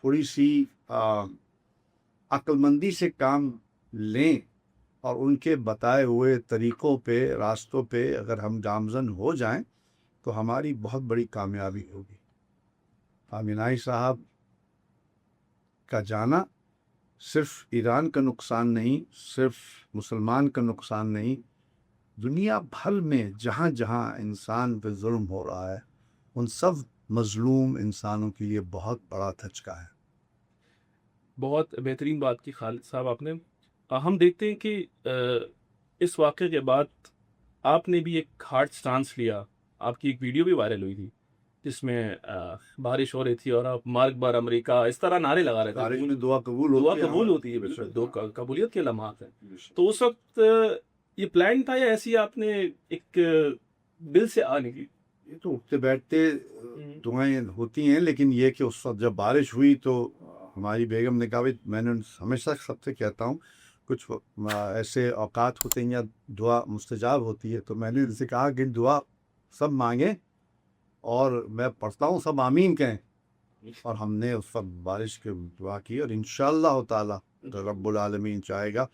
تھوڑی سی عقلمندی سے کام لیں اور ان کے بتائے ہوئے طریقوں پہ، راستوں پہ اگر ہم گامزن ہو جائیں تو ہماری بہت بڑی کامیابی ہوگی۔ خامنہئی صاحب کا جانا صرف ایران کا نقصان نہیں، صرف مسلمان کا نقصان نہیں، دنیا بھر میں جہاں جہاں انسان پہ ظلم ہو رہا ہے ان سب مظلوم انسانوں کے لیے بہت بڑا دھچکا ہے۔ بہت بہترین بات کی خالد صاحب آپ نے۔ ہم دیکھتے ہیں کہ اس واقعے کے بعد آپ نے بھی ایک ہارڈ سٹانس لیا، آپ کی ایک ویڈیو بھی وائرل ہوئی تھی جس میں بارش ہو رہی تھی اور آپ مارک بار امریکہ اس طرح نعرے لگا رہے تاریخ تھے۔ میں دعا قبول دعا ہوتی ہے، قبول ہوتی ہے، بالکل دو قبولیت کے لمحات ہیں۔ تو اس وقت یہ پلان تھا یا ایسی آپ نے ایک دل سے نکلی؟ یہ تو اٹھتے بیٹھتے دعائیں ہوتی ہیں، لیکن یہ کہ اس وقت جب بارش ہوئی تو ہماری بیگم نے کہا، میں نے ہمیشہ سب سے کہتا ہوں کچھ ایسے اوقات ہوتے ہیں یا دعا مستجاب ہوتی ہے، تو میں نے ان سے کہا کہ دعا سب مانگیں اور میں پڑھتا ہوں سب آمین کہیں، اور ہم نے اس وقت بارش کی دعا کی، اور انشاءاللہ تعالی رب العالمین چاہے گا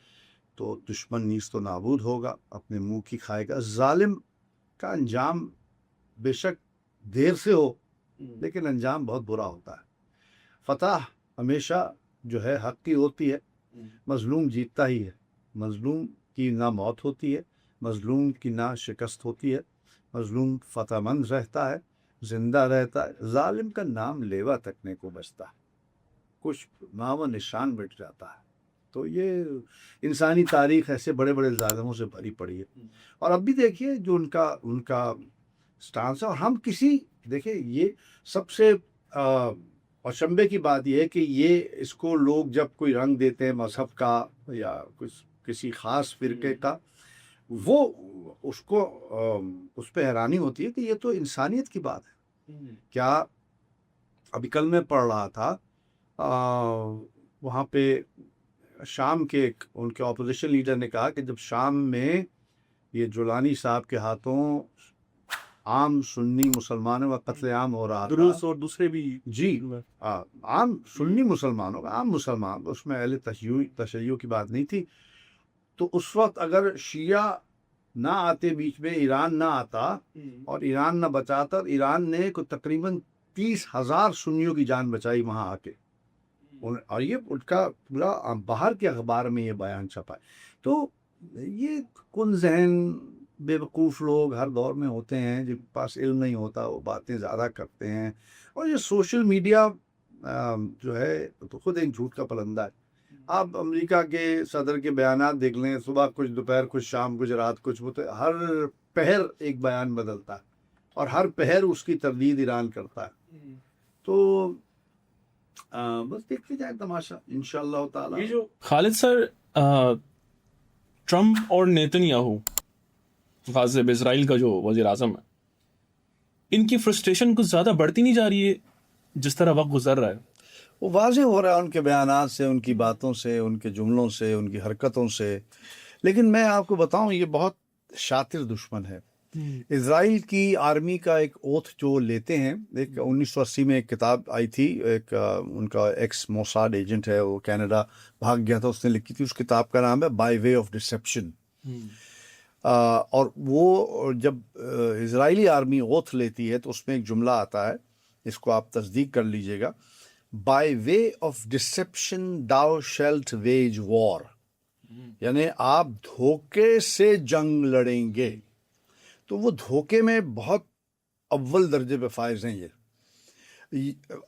تو دشمن نیست و نابود ہوگا، اپنے منہ کی کھائے گا۔ ظالم کا انجام بے شک دیر سے ہو لیکن انجام بہت برا ہوتا ہے۔ فتح ہمیشہ جو ہے حق کی ہوتی ہے، مظلوم جیتتا ہی ہے، مظلوم کی نہ موت ہوتی ہے، مظلوم کی نہ شکست ہوتی ہے، مظلوم فتح مند رہتا ہے، زندہ رہتا ہے، ظالم کا نام لیوا تکنے کو بچتا ہے، کچھ نام و نشان مٹ جاتا ہے۔ تو یہ انسانی تاریخ ایسے بڑے بڑے ظالموں سے بھری پڑی ہے، اور اب بھی دیکھیے جو ان کا سٹانس ہے، اور ہم دیکھیں یہ سب سے اچنبے کی بات یہ ہے کہ یہ اس کو لوگ جب کوئی رنگ دیتے ہیں مذہب کا یا کسی خاص فرقے کا، وہ اس پہ حیرانی ہوتی ہے کہ یہ تو انسانیت کی بات ہے۔ کیا ابھی کل میں پڑھ رہا تھا وہاں پہ شام کے ان کے اپوزیشن لیڈر نے کہا کہ جب شام میں یہ جولانی صاحب کے ہاتھوں عام سنی مسلمانوں کا قتل عام ہو رہا تھا، دروس اور دوسرے بھی، جی عام سنی مسلمانوں کا، عام مسلمان، اس میں اہل تشیع کی بات نہیں تھی، تو اس وقت اگر شیعہ نہ آتے بیچ میں، ایران نہ آتا اور ایران نہ بچاتا، ایران نے تقریباً 30,000 سنیوں کی جان بچائی وہاں آ کے، اور یہ ان کا پورا باہر کے اخبار میں یہ بیان چھپا ہے۔ تو یہ کن ذہن بے وقوف لوگ ہر دور میں ہوتے ہیں، جن کے پاس علم نہیں ہوتا وہ باتیں زیادہ کرتے ہیں، اور یہ سوشل میڈیا جو ہے تو خود ایک جھوٹ کا پلندہ ہے۔ آپ امریکہ کے صدر کے بیانات دیکھ لیں، صبح کچھ، دوپہر کچھ، شام کچھ، رات کچھ، ہر پہر ایک بیان بدلتا ہے اور ہر پہر اس کی تردید ایران کرتا ہے۔ تو بس دیکھتے جائیں تماشا انشاءاللہ تعالی۔ یہ جو خالد سر ٹرمپ اور نیتن یاہو غازب اسرائیل کا جو وزیر اعظم ہے، ان کی فرسٹریشن کچھ زیادہ بڑھتی نہیں جا رہی ہے جس طرح وقت گزر رہا ہے؟ وہ واضح ہو رہا ہے ان کے بیانات سے، ان کی باتوں سے، ان کے جملوں سے، ان کی حرکتوں سے، لیکن میں آپ کو بتاؤں یہ بہت شاطر دشمن ہے۔ اسرائیل کی آرمی کا ایک اوتھ جو لیتے ہیں، ایک 1980 میں ایک کتاب آئی تھی، ایک ان کا ایکس موساد ایجنٹ ہے، وہ کینیڈا بھاگ گیا تھا، اس نے لکھی تھی، اس کتاب کا نام ہے بائی وے آف ڈسیپشن۔ اور وہ جب اسرائیلی آرمی اوتھ لیتی ہے تو اس میں ایک جملہ آتا ہے، اس کو آپ تصدیق کر لیجئے گا، by way of deception thou shalt wage war، یعنی آپ دھوکے سے جنگ لڑیں گے۔ تو وہ دھوکے میں بہت اول درجے پہ فائز ہیں۔ یہ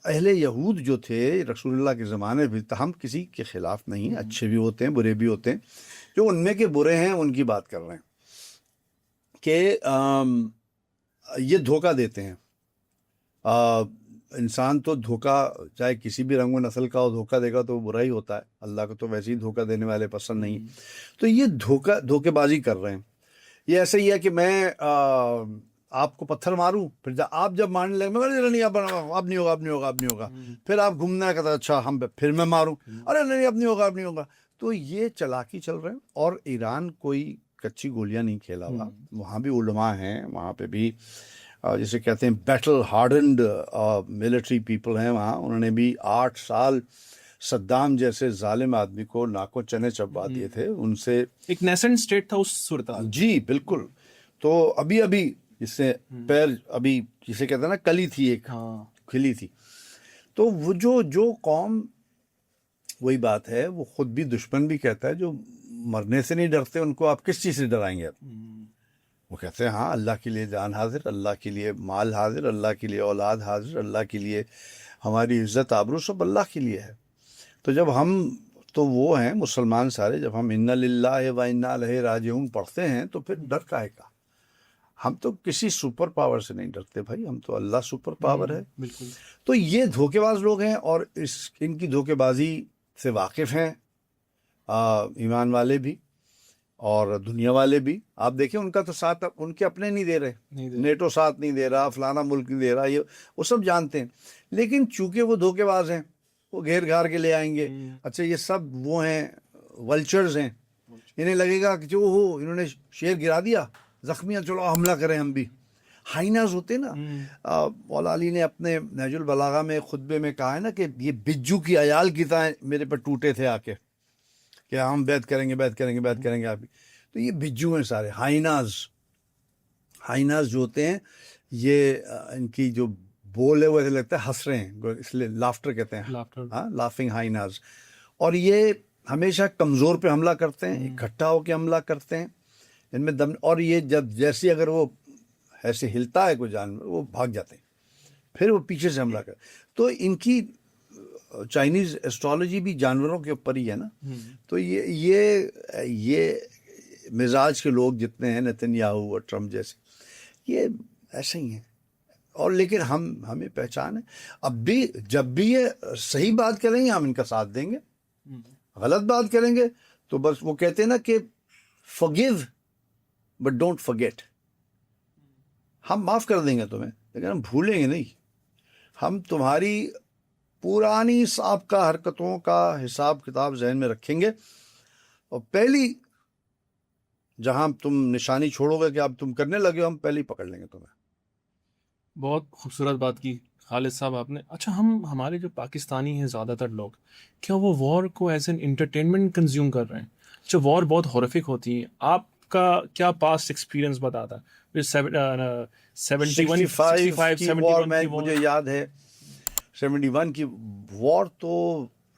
اہل یہود جو تھے رسول اللہ کے زمانے بھی، ہم کسی کے خلاف نہیں ہیں، اچھے بھی ہوتے ہیں برے بھی ہوتے ہیں، جو ان میں کے برے ہیں ان کی بات کر رہے ہیں کہ یہ دھوکہ دیتے ہیں۔ انسان تو دھوکہ چاہے کسی بھی رنگ و نسل کا ہو، دھوکہ دے گا تو وہ برا ہی ہوتا ہے، اللہ کو تو ویسے ہی دھوکہ دینے والے پسند نہیں۔ تو یہ دھوکے بازی کر رہے ہیں۔ یہ ایسے ہی ہے کہ میں آپ کو پتھر ماروں، پھر آپ جب مارنے لگے میں نہیں، اب نہیں ہوگا، اب نہیں ہوگا، اب نہیں ہوگا، پھر آپ گھومنا کہتا اچھا پھر میں ماروں، ارے نہیں اب نہیں ہوگا، اب نہیں ہوگا۔ تو یہ چلاکی چل رہے ہیں، اور ایران کوئی کچی گولیاں نہیں کھیلا ہوا، وہاں بھی علماء ہیں، وہاں پہ بھی جسے کہتے ہیں بیٹل ہارڈنڈ ملٹری پیپل ہیں وہاں. انہوں نے بھی 8 سال صدام جیسے ظالم آدمی کو ناکوں چنے چبا دیے تھے. ان سے ایک نیسنٹ اسٹیٹ تھا اس صورتحال. جی بالکل. تو ابھی جس سے پیر ابھی جسے کہتے ہیں نا کلی تھی ایک کھلی تھی. تو وہ جو قوم, وہی بات ہے, وہ خود بھی دشمن بھی کہتا ہے, جو مرنے سے نہیں ڈرتے ان کو آپ کس چیز سے ڈرائیں گے؟ وہ کہتے ہیں ہاں اللہ کے لیے جان حاضر, اللہ کے لیے مال حاضر, اللہ کے لیے اولاد حاضر, اللہ کے لیے ہماری عزت آبرو سب اللہ کے لیے ہے. تو جب ہم تو وہ ہیں مسلمان سارے, جب ہم انا للہ و انا الیہ راجعون پڑھتے ہیں تو پھر ڈر کاہے کا؟ ہم تو کسی سپر پاور سے نہیں ڈرتے بھائی, ہم تو اللہ سپر پاور ہے. بالکل. تو یہ دھوکے باز لوگ ہیں اور ان کی دھوکے بازی سے واقف ہیں ایمان والے بھی اور دنیا والے بھی. آپ دیکھیں ان کا تو ساتھ ان کے اپنے نہیں دے رہے, نیٹو ساتھ نہیں دے رہا, فلانا ملک نہیں دے رہا, یہ وہ سب جانتے ہیں. لیکن چونکہ وہ دھوکے باز ہیں, وہ گھیر گھار کے لے آئیں گے. اچھا یہ سب وہ ہیں ولچرز ہیں, انہیں لگے گا کہ جو ہو انہوں نے شیر گرا دیا, زخمیاں, چلو حملہ کریں ہم بھی. ہائناز ہوتے نا. مولا علی نے اپنے نہج البلاغہ میں خطبے میں کہا ہے نا کہ یہ بجو کی عیال کی طرح میرے پر ٹوٹے تھے آ کے کہ ہم بیعت کریں گے بیعت کریں گے بیعت کریں گے آپ بھی. تو یہ بجو ہیں سارے ہائناز جو ہوتے ہیں, یہ ان کی جو بول ہے وہ ایسے لگتا ہے ہنس رہے ہیں, اس لیے لافٹر کہتے ہیں, ہاں لافنگ ہائناز. اور یہ ہمیشہ کمزور پہ حملہ کرتے ہیں, اکٹھا ہو کے حملہ کرتے ہیں, ان میں دم. اور یہ جب جیسی اگر وہ ایسے ہلتا ہے کوئی جانور وہ بھاگ جاتے ہیں, پھر وہ پیچھے سے حملہ کرتے. تو ان کی چائنیز ایسٹرالوجی بھی جانوروں کے اوپر ہی ہے نا. تو یہ مزاج کے لوگ جتنے ہیں نتن یاہو اور ٹرمپ جیسے, یہ ایسے ہی ہیں. اور لیکن ہمیں پہچان ہے. اب بھی جب بھی یہ صحیح بات کریں گے ہم ان کا ساتھ دیں گے, غلط بات کریں گے تو بس وہ کہتے ہیں نا کہ forgive but don't forget. ہم معاف کر دیں گے تمہیں لیکن ہم بھولیں گے نہیں. ہم تمہاری پرانی سابقہ حرکتوں کا حساب کتاب ذہن میں رکھیں گے, اور پہلی جہاں تم نشانی چھوڑو گے کہ اب تم کرنے لگے ہو, ہم پہلے ہی پکڑ لیں گے تمہیں. بہت خوبصورت بات کی خالد صاحب آپ نے. اچھا ہمارے جو پاکستانی ہیں زیادہ تر لوگ, کیا وہ وار کو ایز این انٹرٹینمنٹ کنزیوم کر رہے ہیں؟ اچھا وار بہت ہارفک ہوتی ہے, آپ کا کیا پاسٹ ایکسپیرینس بتاتا ہے؟ 65 وار میں مجھے یاد ہے 71 کی وار تو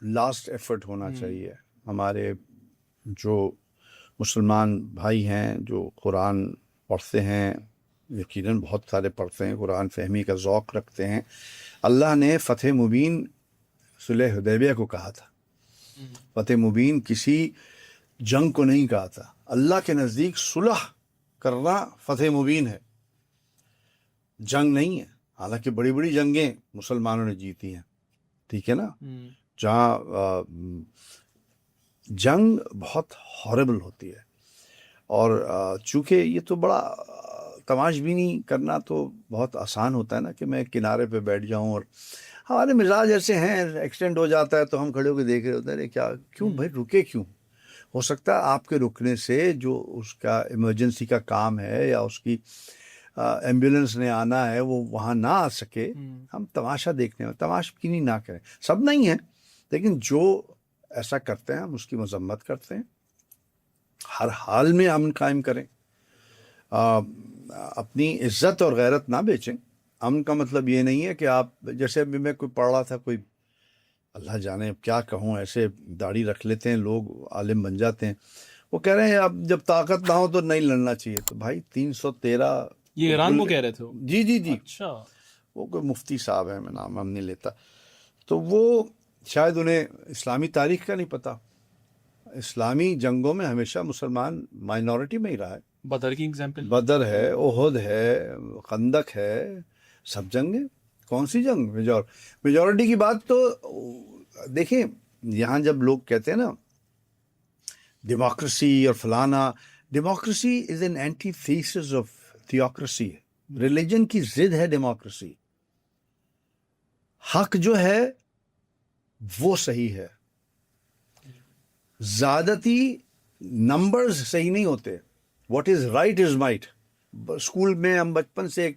لاسٹ ایفرٹ ہونا چاہیے. ہمارے جو مسلمان بھائی ہیں جو قرآن پڑھتے ہیں, یقیناً بہت سارے پڑھتے ہیں, قرآن فہمی کا ذوق رکھتے ہیں, اللہ نے فتح مبین صلح حدیبیہ کو کہا تھا. فتح مبین کسی جنگ کو نہیں کہا تھا. اللہ کے نزدیک صلح کرنا فتح مبین ہے, جنگ نہیں ہے. حالانکہ بڑی بڑی جنگیں مسلمانوں نے جیتی ہیں, ٹھیک ہے نا, جہاں جنگ بہت ہاربل ہوتی ہے. اور چونکہ یہ تو بڑا تماش بینی کرنا تو بہت آسان ہوتا ہے نا کہ میں کنارے پہ بیٹھ جاؤں, اور ہمارے مزاج ایسے ہیں, ایکسیڈنٹ ہو جاتا ہے تو ہم کھڑے ہو کے دیکھ رہے ہوتے ہیں کیا کیوں بھائی رکے کیوں. ہو سکتا ہے آپ کے رکنے سے جو اس کا ایمرجنسی کا کام ہے یا اس کی ایمبولینس نے آنا ہے وہ وہاں نہ آ سکے. ہم تماشا دیکھنے میں تماش بینی نہ کریں. سب نہیں ہیں لیکن جو ایسا کرتے ہیں ہم اس کی مذمت کرتے ہیں. ہر حال میں امن قائم کریں, اپنی عزت اور غیرت نہ بیچیں. امن کا مطلب یہ نہیں ہے کہ آپ جیسے ابھی میں کوئی پڑھ رہا تھا, کوئی اللہ جانے کیا کہوں, ایسے داڑھی رکھ لیتے ہیں لوگ, عالم بن جاتے ہیں, وہ کہہ رہے ہیں اب جب طاقت نہ ہو تو نہیں لڑنا چاہیے. تو بھائی 313 یہ ایران کو کہہ رہے تھے جی اچھا وہ کوئی مفتی صاحب ہیں, میں نام ہم نہیں لیتا, تو وہ شاید انہیں اسلامی تاریخ کا نہیں پتہ. اسلامی جنگوں میں ہمیشہ مسلمان مائنورٹی میں ہی رہا ہے. بدر کی ایگزامپل, بدر ہے, احد ہے, خندق ہے, سب جنگیں. کون سی جنگ میجورٹی کی بات تو دیکھیں. یہاں جب لوگ کہتے ہیں نا ڈیموکریسی اور فلانا, democracy is an entity thesis of theocracy. Religion کی ضد ہے ڈیموکریسی. حق جو ہے وہ صحیح ہے, زیادتی نمبرز صحیح نہیں ہوتے. What is right is might. School میں ہم بچپن سے ایک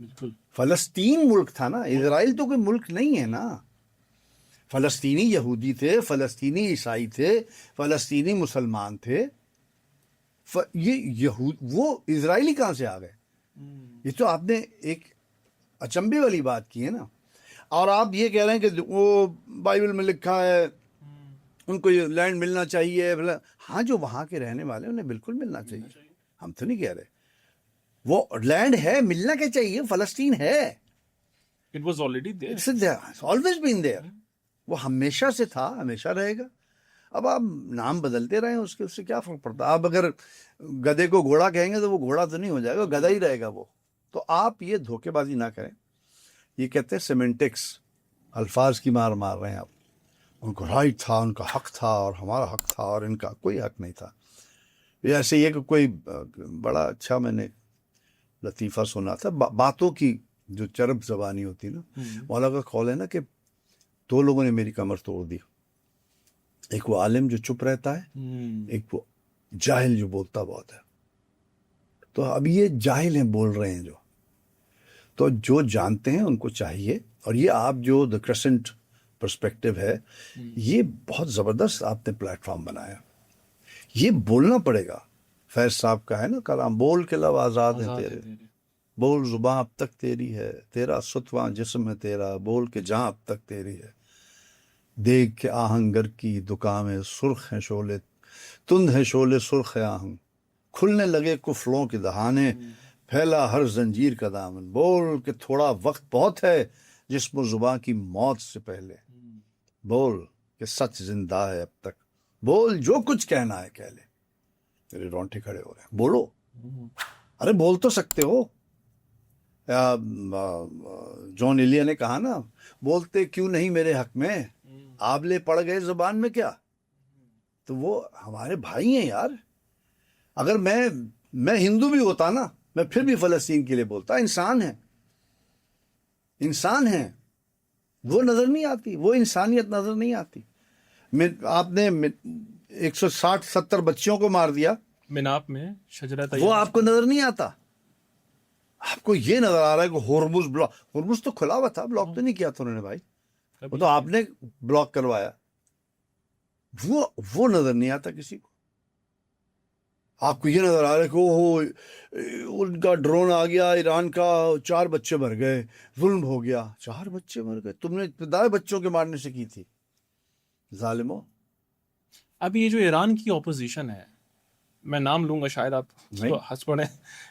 بالکل. فلسطین ملک تھا نا, اسرائیل تو کوئی ملک نہیں ہے نا. فلسطینی یہودی تھے, فلسطینی عیسائی تھے, فلسطینی مسلمان تھے. وہ اسرائیلی کہاں سے آ گئے؟ یہ تو آپ نے ایک اچنبے والی بات کی ہے نا. اور آپ یہ کہہ رہے ہیں کہ وہ بائبل میں لکھا ہے ان کو یہ لینڈ ملنا چاہیے. ہاں, جو وہاں کے رہنے والے ہیں انہیں بالکل ملنا چاہیے, ہم تو نہیں کہہ رہے. وہ لینڈ ہے, ملنا کیا چاہیے, فلسطین ہے. It was already there. It's always been there. وہ ہمیشہ سے تھا, ہمیشہ رہے گا. اب آپ نام بدلتے رہے اس سے کیا فرق پڑتا. آپ اگر گدھے کو گھوڑا کہیں گے تو وہ گھوڑا تو نہیں ہو جائے گا, گدھا ہی رہے گا وہ. تو آپ یہ دھوکے بازی نہ کریں. یہ کہتے ہیں سیمنٹکس, الفاظ کی مار رہے ہیں آپ. ان کو رائٹ تھا, ان کا حق تھا, اور ہمارا حق تھا, اور ان کا کوئی حق نہیں تھا. ایسے یہ کہ کوئی بڑا اچھا میں نے لطیفہ سنا تھا, باتوں کی جو چرب زبانی ہوتی نا, مولا کا قول ہے نا کہ 2 لوگوں نے میری کمر توڑ دی. ایک وہ عالم جو چپ رہتا ہے, ایک وہ جاہل جو بولتا بہت ہے. تو اب یہ جاہل ہیں, بول رہے ہیں تو جو جانتے ہیں ان کو چاہیے. اور یہ آپ جو دا کریسنٹ پرسپیکٹو ہے, یہ بہت زبردست آپ نے پلیٹ فارم بنایا. یہ بولنا پڑے گا. فیض صاحب کا ہے نا کلام, بول کے لب آزاد ہیں تیرے, بول زباں اب تک تیری ہے, تیرا ستواں جسم ہے تیرا, بول کے جہاں اب تک تیری ہے. دیکھ کے آہنگر کی دکان میں سرخ ہیں شعلے, تند ہیں شعلے سرخ آہنگ, کھلنے لگے کفلوں کے دہانے, پھیلا ہر زنجیر کا دامن. بول کہ تھوڑا وقت بہت ہے جسم و زباں کی موت سے پہلے, بول کہ سچ زندہ ہے اب تک, بول جو کچھ کہنا ہے کہہ لے. میرے رونٹے کھڑے ہو رہے ہیں. بولو, ارے بول تو سکتے ہو. جون ایلیا نے کہا نا, بولتے کیوں نہیں میرے حق میں, آبلے پڑ گئے زبان میں کیا. تو وہ ہمارے بھائی ہیں یار. اگر میں ہندو بھی ہوتا نا, میں پھر بھی فلسطین کے لیے بولتا. انسان ہیں, وہ نظر نہیں آتی, وہ انسانیت نظر نہیں آتی. آپ نے 160-70 بچیوں کو مار دیا مناپ میں شجرہ وہ آپ کو نظر نہیں آتا. آپ کو یہ نظر آ رہا ہے کہ ہورمز بلاک, ہورمز تو کھلا ہوا تھا, بلاک تو نہیں کیا تھا انہوں نے بھائی, وہ تو آپ نے بلاک کروایا. وہ نظر نہیں آتا کسی کو. آپ کو یہ نظر آ رہا ہے کہ ان کا ڈرون آ گیا ایران کا, 4 بچے مر گئے, ظلم ہو گیا. 4 بچے مر گئے, تم نے ابتدائی بچوں کے مارنے سے کی تھی, ظالموں. اب یہ جو ایران کی اپوزیشن ہے, میں نام لوں گا شاید آپ ہنس پڑے,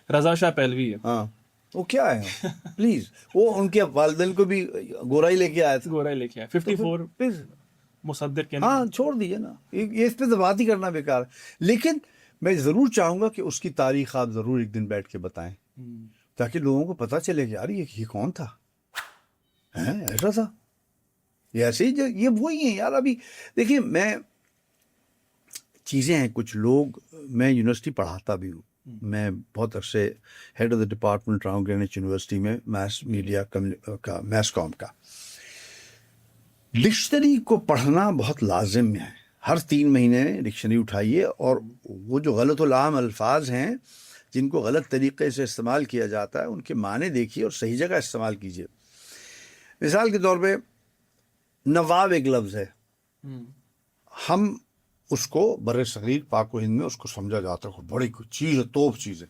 رضا شاہ پہلوی ہے. ہاں, وہ کیا ہے پلیز, وہ ان کے والدین کو بھی گورا ہی لے کے آیا تھا. گورا لے کے آیا 54 مصدر کے. ہاں چھوڑ دیجیے نا, یہ اس پہ تو بات ہی کرنا بیکار ہے. لیکن میں ضرور چاہوں گا کہ اس کی تاریخ آپ ضرور ایک دن بیٹھ کے بتائیں, تاکہ لوگوں کو پتہ چلے کہ یار یہ کون تھا, ایسا تھا, یہ ایسے ہی, یہ وہی ہیں یار. ابھی دیکھیے, میں چیزیں ہیں, کچھ لوگ, میں یونیورسٹی پڑھاتا بھی ہوں, میں بہت عرصے ہیڈ آف دا ڈپارٹمنٹ رہا ہوں گرینوچ یونیورسٹی میں, میس میڈیا کا, میس کام کا. ڈکشنری کو پڑھنا بہت لازم ہے. ہر 3 مہینے ڈکشنری اٹھائیے, اور وہ جو غلط العام الفاظ ہیں جن کو غلط طریقے سے استعمال کیا جاتا ہے, ان کے معنی دیکھیے اور صحیح جگہ استعمال کیجیے. مثال کے طور پہ نواب ایک لفظ ہے, ہم اس کو بر صغیر پاک و ہند میں اس کو سمجھا جاتا ہے بڑی چیز ہے, توپ چیز ہے.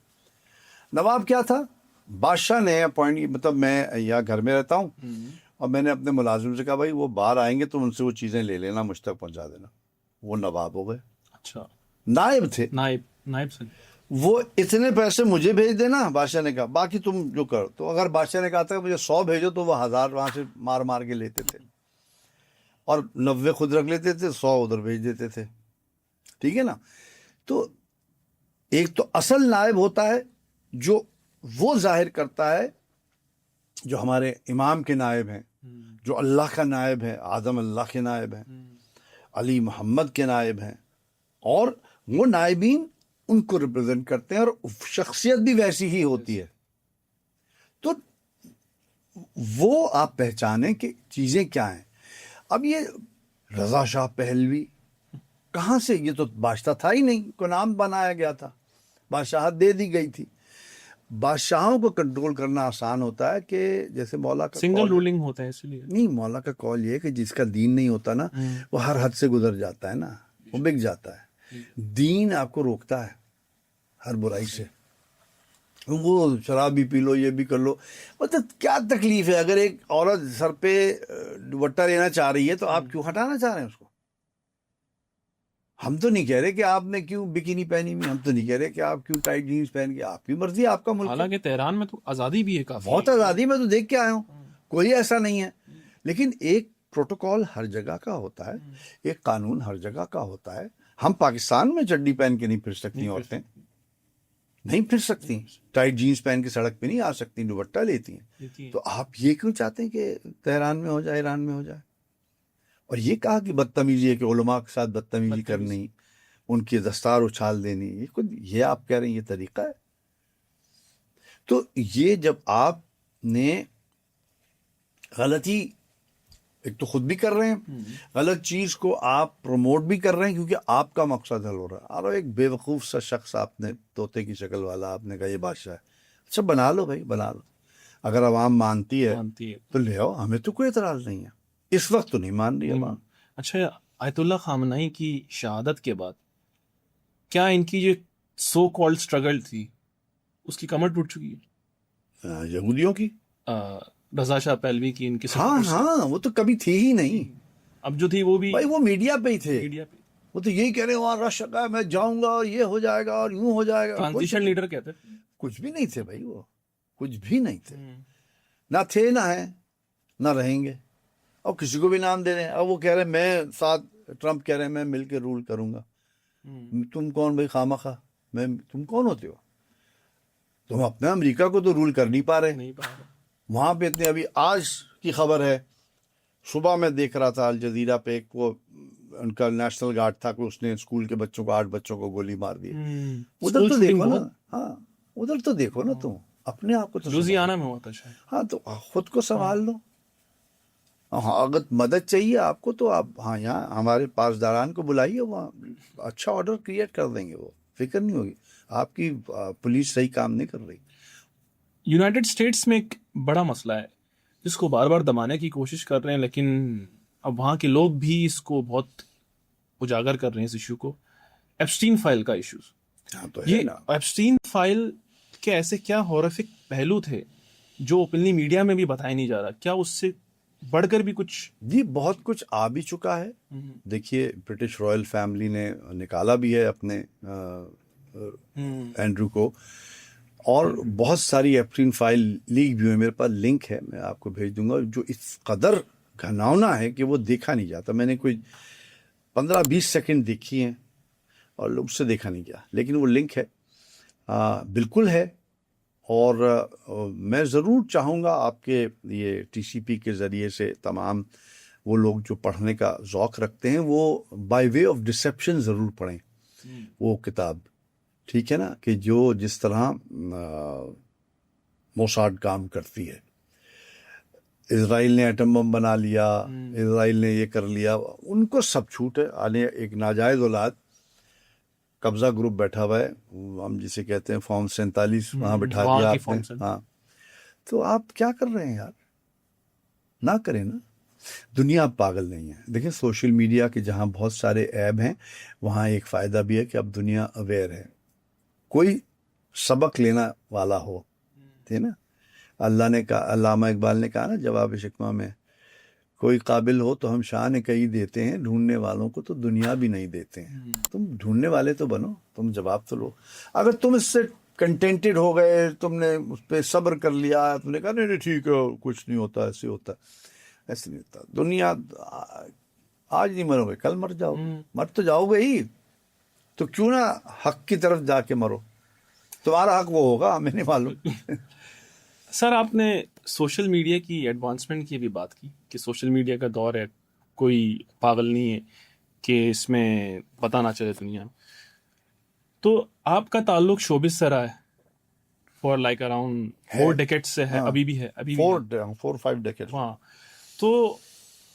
نواب کیا تھا؟ بادشاہ نے اپوائنٹ, مطلب میں یا گھر میں رہتا ہوں اور میں نے اپنے ملازم سے کہا بھائی وہ باہر آئیں گے تو ان سے وہ چیزیں لے لینا, مجھ تک پہنچا دینا. وہ نواب ہو گئے. اچھا, نائب تھے. نائب سے وہ اتنے پیسے مجھے بھیج دینا, بادشاہ نے کہا باقی تم جو کر. تو اگر بادشاہ نے کہا تھا کہ مجھے 100 بھیجو, تو وہ 1000 وہاں سے مار کے لیتے تھے, اور 90 خود رکھ لیتے تھے, 100 ادھر بھیج دیتے تھے. ٹھیک ہے نا. تو ایک تو اصل نائب ہوتا ہے جو وہ ظاہر کرتا ہے, جو ہمارے امام کے نائب ہیں, جو اللہ کا نائب ہے, آدم اللہ کے نائب ہیں, علی محمد کے نائب ہیں, اور وہ نائبین ان کو ریپرزینٹ کرتے ہیں, اور شخصیت بھی ویسی ہی ہوتی ہے. تو وہ آپ پہچانیں کہ چیزیں کیا ہیں. اب یہ رضا شاہ پہلوی کہاں سے, یہ تو بادشاہ تھا ہی نہیں, کو نام بنایا گیا تھا, بادشاہت دے دی گئی تھی. بادشاہوں کو کنٹرول کرنا آسان ہوتا ہے کہ جیسے مولا کا سنگل قول- رولنگ ہوتا ہے اس لیے. نہیں، مولا کا قول یہ ہے کہ جس کا دین نہیں ہوتا نا وہ ہر حد سے گزر جاتا ہے نا، وہ بک جاتا ہے. دین آپ کو روکتا ہے ہر برائی سے. وہ شراب بھی پی لو، یہ بھی کر لو، مطلب کیا تکلیف ہے؟ اگر ایک عورت سر پہ دوپٹہ لینا چاہ رہی ہے تو آپ کیوں ہٹانا چاہ رہے ہیں اس کو؟ ہم تو نہیں کہہ رہے کہ آپ نے کیوں بکینی پہنی ہوئی، ہم تو نہیں کہہ رہے کہ آپ کیوں ٹائٹ جینس پہن کے، آپ کی مرضی، آپ کا ملک ہے. حالانکہ تہران میں تو آزادی بھی ہے کافی. بہت آزادی، میں تو دیکھ کے آیا ہوں، کوئی ایسا نہیں ہے. لیکن ایک پروٹوکول ہر جگہ کا ہوتا ہے، ایک قانون ہر جگہ کا ہوتا ہے. ہم پاکستان میں چڈی پہن کے نہیں پھر سکتی عورتیں، نہیں پھر سکتی. ٹائٹ جینس پہن کے سڑک پہ نہیں آ سکتی، دوپٹہ لیتی ہیں. تو آپ یہ کیوں چاہتے ہیں کہ تہران میں ہو جائے، ایران میں ہو جائے؟ اور یہ کہا کہ بدتمیزی ہے، کہ علماء کے ساتھ بدتمیزی کرنی، ان کی دستار اچھال دینی، یہ آپ کہہ رہے ہیں یہ طریقہ ہے؟ تو یہ جب آپ نے غلطی ایک تو خود بھی کر رہے ہیں، غلط چیز کو آپ پروموٹ بھی کر رہے ہیں کیونکہ آپ کا مقصد حل ہو رہا ہے. اور ایک بے وقوف سا شخص آپ نے، طوطے کی شکل والا، آپ نے کہا یہ بادشاہ ہے. اچھا بنا لو بھائی، بنا لو. اگر عوام مانتی ہے تو لے آؤ، ہمیں تو کوئی اعتراض نہیں ہے. اس وقت تو نہیں مان رہی عوام. اچھا، آیت اللہ خامنہئی کی شہادت کے بعد کیا ان کی جو سو کالڈ اسٹرگل تھی اس کی کمر ٹوٹ چکی ہے؟ یہودیوں کی، رضا شاہ پہلوی کی، ان کی ہاں وہ تو کبھی تھی ہی نہیں. اب جو تھی وہ بھی بھائی وہ میڈیا پہ ہی تھے، میڈیا پہ وہ تو یہی کہہ رہے ہیں وہاں رش ہے، میں جاؤں گا، یہ ہو جائے گا اور یوں ہو جائے گا. ٹرانزیشن لیڈر کہتے ہیں. کچھ بھی نہیں تھے بھائی، وہ کچھ بھی نہیں تھے، نہ تھے نہ ہیں نہ رہیں گے. اور کسی کو بھی نام دے رہے ہیں. اب وہ کہہ رہے ہیں میں ساتھ، ٹرمپ کہہ رہے ہیں میں مل کے رول کروں گا. تم کون بھائی خامخواہ؟ تم کون ہوتے ہو؟ تم اپنا امریکہ کو تو رول کر نہیں پا رہے. وہاں پہ اتنے، ابھی آج کی خبر ہے، صبح میں دیکھ رہا تھا الجزیرہ پہ، ایک وہ ان کا نیشنل گارڈ تھا کہ اس نے اسکول کے بچوں کو، 8 بچوں کو گولی مار دی. ادھر تو دیکھو نا، ہاں ادھر تو دیکھو نا، تم اپنے آپ کو تو لوزیانہ میں ہوا تھا شاید. ہاں تو خود کو سنبھال لو. ہاں اگر مدد چاہیے آپ کو تو آپ ہاں یہاں ہمارے پاسداران کو بلائیے، وہاں اچھا آرڈر کریٹ کر دیں گے، وہ فکر نہیں ہوگی. آپ کی پولیس صحیح کام نہیں کر رہی. یونائٹڈ اسٹیٹس میں ایک بڑا مسئلہ ہے جس کو بار بار دبانے کی کوشش کر رہے ہیں، لیکن اب وہاں کے لوگ بھی اس کو بہت اجاگر کر رہے ہیں، اس ایشو کو. ایپسٹین فائل کا ایشو. یہ ایپسٹین فائل کے ایسے کیا ہورفک پہلو تھے جو اوپنلی میڈیا میں بھی بتایا نہیں جا رہا؟ کیا اس سے بڑھ کر بھی کچھ؟ جی بہت کچھ آ بھی چکا ہے. دیکھیے برٹش رائل فیملی نے نکالا بھی ہے اپنے اینڈرو کو، اور بہت ساری ایپسٹین فائل لیک بھی ہوئی. میرے پاس لنک ہے، میں آپ کو بھیج دوں گا، جو اس قدر گھناؤنا ہے کہ وہ دیکھا نہیں جاتا. میں نے کوئی 15-20 سیکنڈ دیکھی ہیں اور لوگ سے دیکھا نہیں گیا، لیکن وہ لنک ہے، بالکل ہے. اور میں ضرور چاہوں گا آپ کے یہ ٹی سی پی کے ذریعے سے تمام وہ لوگ جو پڑھنے کا ذوق رکھتے ہیں وہ بائی وے آف ڈسیپشن ضرور پڑھیں وہ کتاب. ٹھیک ہے نا، کہ جو جس طرح موساد کام کرتی ہے. اسرائیل نے ایٹم بم بنا لیا، اسرائیل نے یہ کر لیا، ان کو سب چھوٹ ہے. ایک ناجائز اولاد قبضہ گروپ بیٹھا ہوا ہے، ہم جسے کہتے ہیں فارم 47، وہاں بٹھا دیا آپ نے. ہاں تو آپ کیا کر رہے ہیں یار؟ نہ کریں نا. دنیا اب پاگل نہیں ہے. دیکھیں سوشل میڈیا کے جہاں بہت سارے ایب ہیں، وہاں ایک فائدہ بھی ہے کہ اب دنیا اویئر ہے. کوئی سبق لینا والا ہو، ٹھیک نا. اللہ نے کہا، علامہ اقبال نے کہا نا جواب شکوہ میں، کوئی قابل ہو تو ہم شان کئی دیتے ہیں، ڈھونڈنے والوں کو تو دنیا بھی نہیں دیتے ہیں. تم ڈھونڈنے والے تو بنو، تم جواب تو لو. اگر تم اس سے کنٹینٹڈ ہو گئے، تم نے اس پہ صبر کر لیا، تم نے کہا نہیں ٹھیک ہے کچھ نہیں ہوتا، ایسے ہوتا، ایسے نہیں ہوتا. دنیا آج نہیں مرو گے کل مر جاؤ گے. مر تو جاؤ گے ہی، تو کیوں نہ حق کی طرف جا کے مرو. تمہارا حق وہ ہوگا، ہمیں نہیں معلوم. سر آپ نے سوشل میڈیا کی ایڈوانسمنٹ کی بھی بات کی کہ سوشل میڈیا کا دور ہے، کوئی پاگل نہیں ہے کہ اس میں پتہ نہ چلے دنیا. تو آپ کا تعلق شوبز سے رہا ہے فار لائک اراؤنڈ 4 ڈیکیڈ سے ہے، ابھی بھی ہے، ابھی 4-5 ڈیکیڈ. ہاں. تو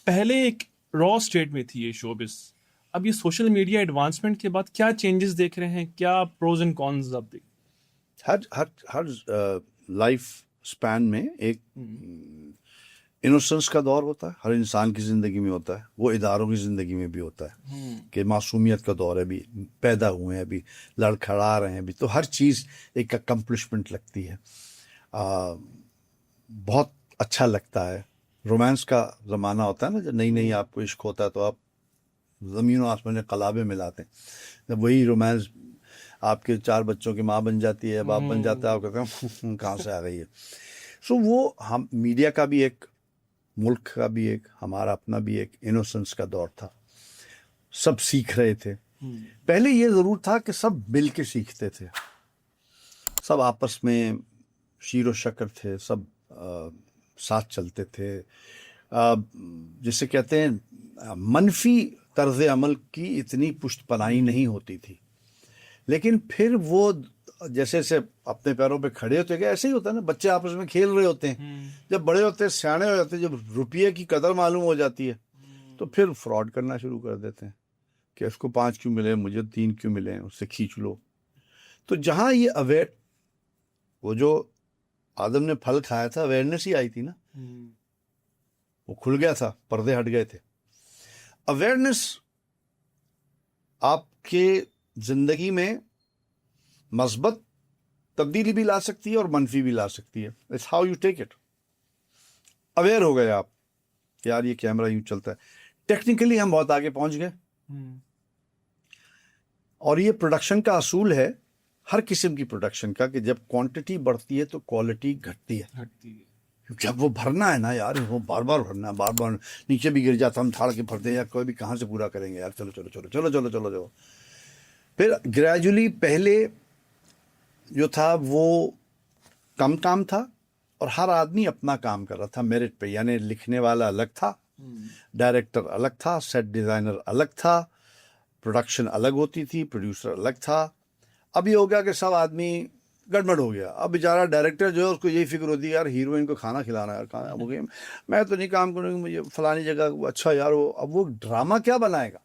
پہلے ایک را اسٹیٹ میں تھی یہ شوبز، اب یہ سوشل میڈیا ایڈوانسمنٹ کے بعد کیا چینجز دیکھ رہے ہیں؟ کیا پروز اینڈ کونز آپ دیکھ؟ ہر لائف سپین میں ایک انوسنس کا دور ہوتا ہے، ہر انسان کی زندگی میں ہوتا ہے، وہ اداروں کی زندگی میں بھی ہوتا ہے کہ معصومیت کا دور ہے، بھی پیدا ہوئے ہیں، ابھی لڑکھڑا رہے ہیں ابھی، تو ہر چیز ایک اکمپلشمنٹ لگتی ہے، بہت اچھا لگتا ہے۔ رومانس کا زمانہ ہوتا ہے نا، جب نئی نئی آپ کو عشق ہوتا ہے تو آپ زمین و آسمان کے قلابے ملاتے ہیں، جب وہی رومانس آپ کے 4 بچوں کی ماں بن جاتی ہے، باپ بن جاتا ہے، آپ کہتے ہیں کہاں سے آ گئی ہے۔ سو وہ ہم میڈیا کا بھی ایک، ملک کا بھی ایک، ہمارا اپنا بھی ایک انوسنس کا دور تھا، سب سیکھ رہے تھے۔ پہلے یہ ضرور تھا کہ سب مل کے سیکھتے تھے، سب آپس میں شیر و شکر تھے، سب ساتھ چلتے تھے، جسے کہتے ہیں منفی طرز عمل کی اتنی پشت پناہی نہیں ہوتی تھی، لیکن پھر وہ جیسے جیسے اپنے پیروں پہ کھڑے ہوتے گئے، ایسے ہی ہوتا ہے نا، بچے آپس میں کھیل رہے ہوتے ہیں، جب بڑے ہوتے ہیں، سیانے ہو جاتے ہیں، جب روپیے کی قدر معلوم ہو جاتی ہے تو پھر فراڈ کرنا شروع کر دیتے ہیں کہ اس کو 5 کیوں ملے، مجھے 3 کیوں ملے، اس سے کھینچ لو۔ تو جہاں یہ وہ جو آدم نے پھل کھایا تھا، اویئرنیس ہی آئی تھی نا، وہ کھل گیا تھا، پردے ہٹ گئے تھے۔ اویئرنیس آپ کے زندگی میں مثبت تبدیلی بھی لا سکتی ہے اور منفی بھی لا سکتی ہے، it's how you take it. Aware ہو گئے آپ، یار یہ کیمرہ یوں چلتا ہے، ٹیکنیکلی ہم بہت آگے پہنچ گئے، اور یہ پروڈکشن کا اصول ہے ہر قسم کی پروڈکشن کا، کہ جب کوانٹٹی بڑھتی ہے تو کوالٹی گھٹتی ہے۔ جب وہ بھرنا ہے نا یار، وہ بار بار بھرنا ہے، بار بار نیچے بھی گر جاتا، ہم تھاڑ کے بھرتے یا کوئی بھی کہاں سے پورا کریں گے یار، چلو چلو چلو چلو چلو چلو چلو۔ پھر گریجولی پہلے جو تھا وہ کم کام تھا، اور ہر آدمی اپنا کام کر رہا تھا میرٹ پہ، یعنی لکھنے والا الگ تھا، ڈائریکٹر الگ تھا، سیٹ ڈیزائنر الگ تھا، پروڈکشن الگ ہوتی تھی، پروڈیوسر الگ تھا۔ اب یہ ہو گیا کہ سب آدمی گڑبڑ ہو گیا، اب بیچارہ ڈائریکٹر جو ہے اس کو یہی فکر ہوتی ہے، یار ہیروئن کو کھانا کھلانا ہے، یار کھانا ہو گیا، میں تو نہیں کام کروں گی، مجھے فلانی جگہ، اچھا یار وہ اب وہ ڈرامہ کیا بنائے گا۔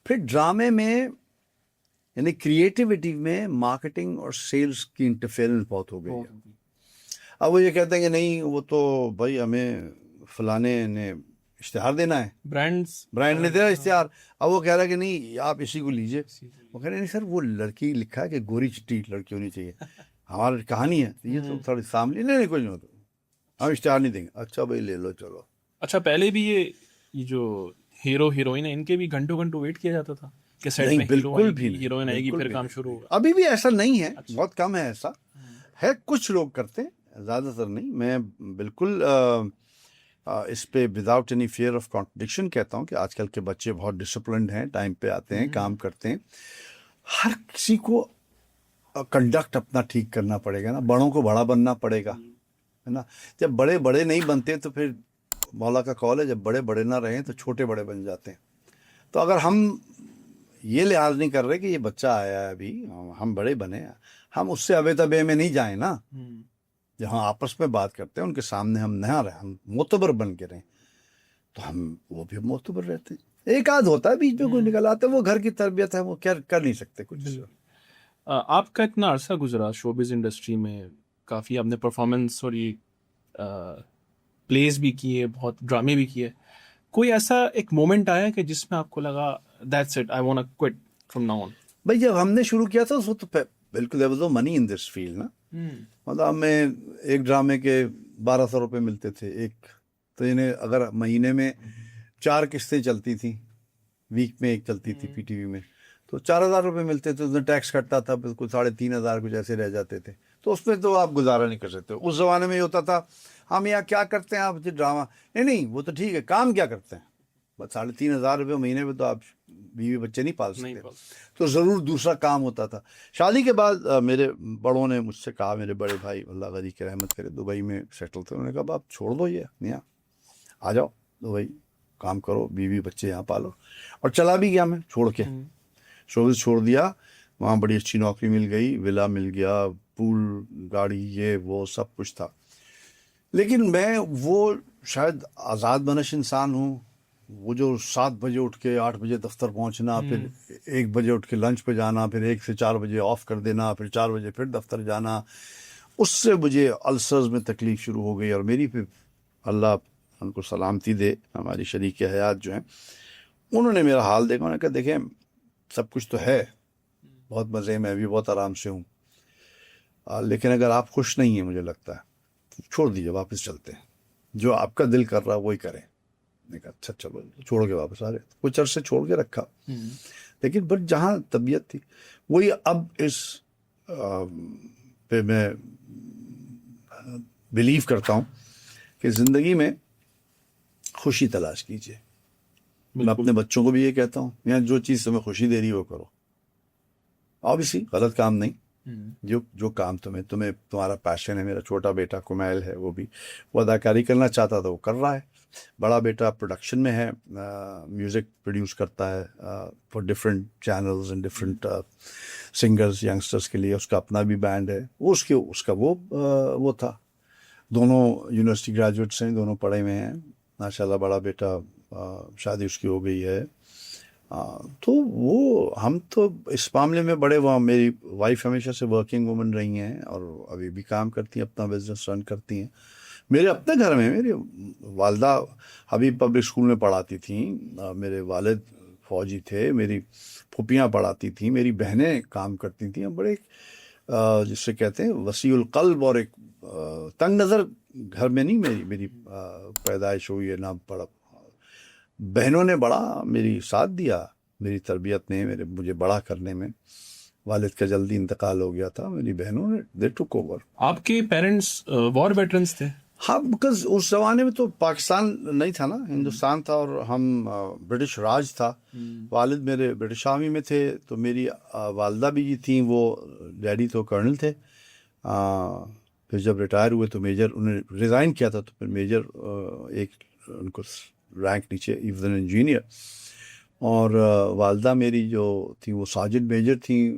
پھر ڈرامے میں یعنی کریٹیوٹی میں مارکیٹنگ اور سیلز کی انٹرفیئرنس بہت ہو گئی ہے۔ اب وہ یہ کہتے ہیں کہ نہیں، وہ تو بھائی ہمیں فلانے نے اشتہار دینا ہے، برانڈ نے دیا اشتہار، اب وہ کہہ رہا ہے کہ نہیں آپ اسی کو لیجئے، وہ کہہ رہے نہیں سر، وہ لڑکی لکھا ہے کہ گوری چٹی لڑکی ہونی چاہیے، ہماری کہانی ہے، یہ تو تھوڑی سامنے، نہیں کوئی نہیں ہوتا، ہم اشتہار نہیں دیں گے، اچھا بھائی لے لو چلو۔ اچھا پہلے بھی یہ جو ہیرو ہیروئن ہے، ان کے بھی گھنٹوں گھنٹوں ویٹ کیا جاتا تھا کہ سیٹ نہیں، میں بالکل بھی نہیں، ہیروئن آئے گی پھر کام شروع ہوگا؟ ابھی بھی ایسا نہیں ہے، بہت کم ہے، ایسا ہے، کچھ لوگ کرتے ہیں، زیادہ تر نہیں۔ میں بالکل اس پہ without any fear of contradiction کہتا ہوں کہ آج کل کے بچے بہت ڈسپلنڈ ہیں، ٹائم پہ آتے ہیں، کام کرتے ہیں۔ ہر کسی کو کنڈکٹ اپنا ٹھیک کرنا پڑے گا نا، بڑوں کو بڑا بننا پڑے گا، ہے نا۔ جب بڑے بڑے نہیں بنتے تو پھر مولا کا قول ہے، جب بڑے بڑے نہ رہیں تو چھوٹے بڑے بن جاتے ہیں۔ تو اگر ہم یہ لحاظ نہیں کر رہے کہ یہ بچہ آیا ہے ابھی، ہم بڑے بنے ہیں، ہم اس سے ابے تبے میں نہیں جائیں نا، جہاں آپس میں بات کرتے ہیں ان کے سامنے ہم نہ رہیں، ہم معتبر بن کے رہیں، تو ہم وہ بھی معتبر رہتے ہیں۔ ایک آدھ ہوتا ہے بیچ میں کوئی نکل آتا ہے، وہ گھر کی تربیت ہے، وہ کر نہیں سکتے کچھ۔ آپ کا اتنا عرصہ گزرا شوبز انڈسٹری میں، کافی آپ نے پرفارمنس اور یہ پلیز بھی کیے، بہت ڈرامے بھی کیے، کوئی ایسا ایک مومنٹ آیا کہ جس میں آپ کو لگا that's it, I want to quit from now on? بھائی جب ہم نے شروع کیا تھا اس وقت تو بالکل there was no money in this field نا، مطلب ہمیں ایک ڈرامے کے 1200 روپے ملتے تھے ایک، تو انہیں اگر مہینے میں 4 قسطیں چلتی تھیں، ویک میں ایک چلتی تھی پی ٹی وی میں، تو 4000 روپے ملتے تھے، اس میں ٹیکس کٹتا تھا، بالکل 3500 کچھ ایسے رہ جاتے تھے، تو اس میں تو آپ گزارا نہیں کر سکتے۔ اس زمانے میں یہ ہوتا تھا، ہم یہاں کیا کرتے ہیں آپ ڈرامہ، نہیں وہ تو ٹھیک ہے، کام کیا کرتے ہیں، بس 3500 روپے مہینے میں تو آپ بیوی بچے نہیں پال سکتے، تو ضرور دوسرا کام ہوتا تھا۔ شادی کے بعد میرے بڑوں نے مجھ سے کہا، میرے بڑے بھائی اللہ غنی کی رحمت کرے، دبئی میں سیٹل تھے، انہوں نے کہا آپ چھوڑ دو، یہ یہاں آ جاؤ دبئی، کام کرو، بیوی بچے یہاں پالو، اور چلا بھی گیا میں چھوڑ کے، شوبز چھوڑ دیا، وہاں بڑی اچھی نوکری مل گئی، ولا مل گیا، پول گاڑی یہ وہ سب کچھ تھا، لیکن میں وہ شاید آزاد منش انسان ہوں، وہ جو 7 بجے اٹھ کے 8 بجے دفتر پہنچنا، پھر 1 بجے اٹھ کے لنچ پہ جانا، پھر 1 سے 4 بجے آف کر دینا، پھر 4 بجے پھر دفتر جانا، اس سے مجھے السرز میں تکلیف شروع ہو گئی. اور میری پھر اللہ ان کو سلامتی دے، ہماری شریک حیات جو ہیں، انہوں نے میرا حال دیکھا. انہوں نے کہا دیکھیں سب کچھ تو ہے، بہت مزے میں بھی بہت آرام سے ہوں، لیکن اگر آپ خوش نہیں ہیں مجھے لگتا ہے تو چھوڑ دیجیے، واپس چلتے ہیں، جو آپ کا دل کر رہا وہی کریں. میں کہا اچھا چلو، چھوڑ کے واپس آ رہے. کچھ عرصے چھوڑ کے رکھا، لیکن پر جہاں طبیعت تھی وہی. اب اس پہ میں بلیو کرتا ہوں کہ زندگی میں خوشی تلاش کیجیے. میں اپنے بچوں کو بھی یہ کہتا ہوں، یا جو چیز تمہیں خوشی دے رہی ہے وہ کرو. obviously غلط کام نہیں، جو کام تمہارا پیشن ہے. میرا چھوٹا بیٹا کمیل ہے، وہ اداکاری کرنا چاہتا تھا، وہ کر رہا ہے. بڑا بیٹا پروڈکشن میں ہے، میوزک پروڈیوس کرتا ہے for different channels and different singers, youngsters کے لیے. اس کا اپنا بھی بینڈ ہے. اس کا وہ تھا. دونوں یونیورسٹی گریجویٹس ہیں، دونوں پڑھے ہوئے ہیں ماشاءاللہ. بڑا بیٹا شادی اس کی ہو گئی ہے. تو ہم تو اس معاملے میں بڑے میری وائف ہمیشہ سے ورکنگ وومن رہی ہیں اور ابھی بھی کام کرتی ہیں، اپنا بزنس رن کرتی ہیں. میرے اپنے گھر میں میری والدہ ابھی پبلک اسکول میں پڑھاتی تھیں، میرے والد فوجی تھے، میری پھوپھیاں پڑھاتی تھیں، میری بہنیں کام کرتی تھیں. بڑے جس سے کہتے ہیں وسیع القلب اور ایک تنگ نظر گھر میں نہیں میری پیدائش ہوئی ہے. نہ پڑا، بہنوں نے بڑا میری ساتھ دیا میری تربیت میں، مجھے بڑا کرنے میں. والد کا جلدی انتقال ہو گیا تھا، میری بہنوں نے دے ٹک اوور. آپ کے پیرنٹس وار ویٹرنس تھے؟ ہاں، بیکاز اس زمانے میں تو پاکستان نہیں تھا نا، ہندوستان تھا، اور ہم برٹش راج تھا. والد میرے برٹش آرمی میں تھے، تو میری والدہ بھی تھیں، وہ ڈیڈی تو کرنل تھے. پھر جب ریٹائر ہوئے تو میجر، انہیں ریزائن کیا تھا تو پھر میجر ایک ان کو رینک نیچے ایون انجینئر. اور والدہ میری جو تھی وہ سارجنٹ میجر تھیں.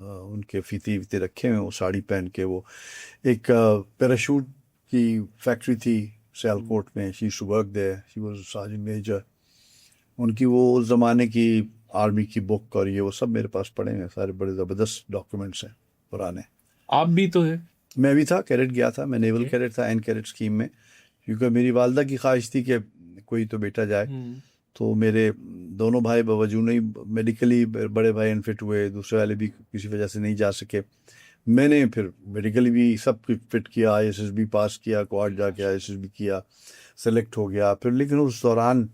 ان کے فیتے ویتے رکھے ہوئے، وہ ساڑی پہن کے، وہ ایک پیراشوٹ کی فیکٹری تھی سیالکوٹ میں. She used to work there, she was sergeant major. ان کی وہ اس زمانے کی آرمی کی بک اور یہ وہ سب میرے پاس پڑے ہیں، سارے بڑے زبردست ڈاکومنٹس ہیں پرانے. آپ بھی تو ہے؟ میں بھی تھا، کیڈٹ گیا تھا، میں نیول کیڈٹ تھا این کیڈٹ اسکیم میں، کیونکہ میری والدہ کی خواہش تھی کہ کوئی تو بیٹا جائے. تو میرے دونوں بھائی باوجود نہیں میڈیکلی، بڑے بھائی انفٹ ہوئے، دوسرے والے بھی کسی وجہ سے نہیں جا سکے. میں نے پھر میڈیکلی بھی سب کچھ فٹ کیا، I S S B pass کیا، کوارٹ جا کے آئی ایس ایس بی کیا، سلیکٹ ہو گیا. پھر لیکن اس دوران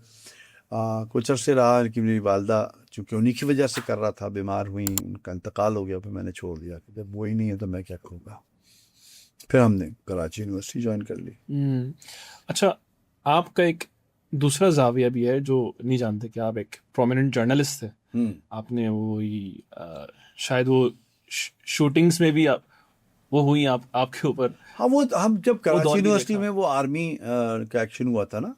کچھ عرصے رہا کہ میری والدہ چونکہ انہی کی وجہ سے کر رہا تھا، بیمار ہوئیں، ان کا انتقال ہو گیا. پھر میں نے چھوڑ دیا کہ جب وہی نہیں ہے تو میں کیا کروں گا. پھر ہم نے کراچی یونیورسٹی جوائن کر لی. اچھا، آپ کا ایک دوسرا زاویہ بھی ہے جو نہیں جانتے کہ آپ ایک پرومیننٹ جرنلسٹ تھے. آپ نے وہی شاید وہ شوٹنگز میں بھی وہ ہوئی آپ کے اوپر. ہاں، وہ ہم جب کراچی یونیورسٹی میں وہ آرمی کا ایکشن ہوا تھا نا،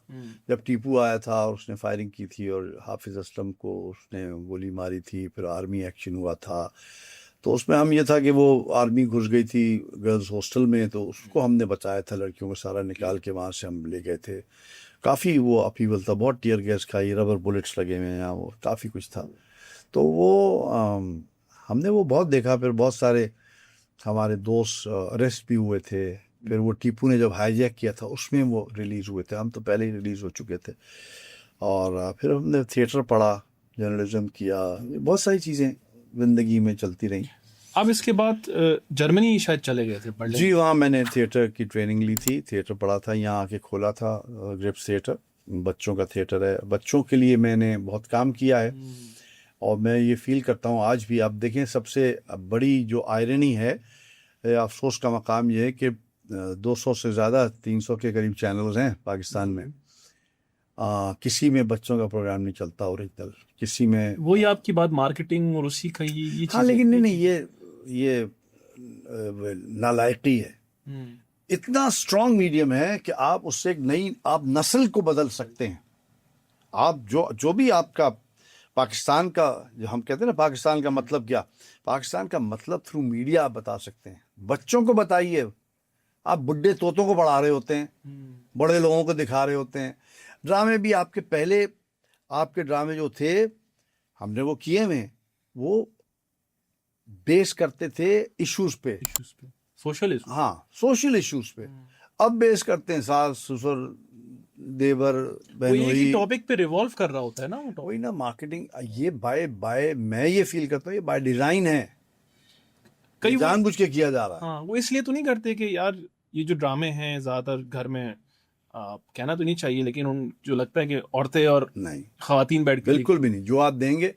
جب ٹیپو آیا تھا اور اس نے فائرنگ کی تھی اور حافظ اسلم کو اس نے گولی ماری تھی، پھر آرمی ایکشن ہوا تھا. تو اس میں ہم یہ تھا کہ وہ آرمی گھس گئی تھی گرلز ہاسٹل میں، تو اس کو ہم نے بچایا تھا، لڑکیوں کو سارا نکال کے وہاں سے ہم لے گئے تھے. کافی وہ اپیول تھا، بہت ٹیئر گیس کھائی، ربر بلٹس لگے ہوئے ہیں، وہ کافی کچھ تھا. تو وہ ہم نے وہ بہت دیکھا. پھر بہت سارے ہمارے دوست اریسٹ بھی ہوئے تھے. پھر وہ ٹیپو نے جب ہائی جیک کیا تھا اس میں وہ ریلیز ہوئے تھے، ہم تو پہلے ہی ریلیز ہو چکے تھے. اور پھر ہم نے تھیٹر پڑھا، جرنلزم کیا، بہت ساری چیزیں زندگی میں چلتی رہیں. اب اس کے بعد جرمنی شاید چلے گئے تھے پڑھنے؟ جی، وہاں میں نے تھیٹر کی ٹریننگ لی تھی، تھیٹر پڑھا تھا، یہاں آ کے کھولا تھا گرپس تھیٹر، بچوں کا تھیٹر ہے. بچوں کے لیے میں نے بہت کام کیا ہے، اور میں یہ فیل کرتا ہوں آج بھی. آپ دیکھیں سب سے بڑی جو آئرنی ہے، افسوس کا مقام یہ ہے کہ 200 سے زیادہ 300 کے قریب چینلز ہیں پاکستان میں، کسی میں بچوں کا پروگرام نہیں چلتا اوریجنل، کسی میں. وہی آپ کی بات مارکیٹنگ اور اسی کا یہ چیز. ہاں، لیکن نہیں، یہ نالائقی ہے. اتنا اسٹرانگ میڈیم ہے کہ آپ اس سے ایک نئی آپ نسل کو بدل سکتے ہیں. آپ جو بھی آپ کا پاکستان کا، جو ہم کہتے ہیں نا پاکستان کا مطلب کیا، پاکستان کا مطلب تھرو میڈیا آپ بتا سکتے ہیں. بچوں کو بتائیے. آپ بڈھے طوطوں کو پڑھا رہے ہوتے ہیں، بڑے لوگوں کو دکھا رہے ہوتے ہیں. ڈرامے بھی آپ کے پہلے آپ کے ڈرامے جو تھے ہم نے وہ کیے ہوئے وہ بیس کرتے تھے ایشوز پہ, ایشوز پہ, سوشل ایشوز. ہاں سوشل ایشوز پہ. اب بیس کرتے ہیں ساس سسر دیور وہ ایک ہی بہنوئی, ٹاپک پہ ریوالو کر رہا ہوتا ہے نا وہ topic. وہی نا مارکیٹنگ. یہ بائی میں یہ فیل کرتا ہوں یہ بائی ڈیزائن ہے, کئی جان بوجھ کے کیا جا رہا ہے. ہاں وہ اس لیے تو نہیں کرتے کہ یار یہ جو ڈرامے ہیں زیادہ تر گھر میں کہنا تو نہیں چاہیے لیکن ان جو لگتا ہے کہ عورتیں اور نہیں خواتین بیٹھ کے بالکل بھی نہیں, جو آپ دیں گے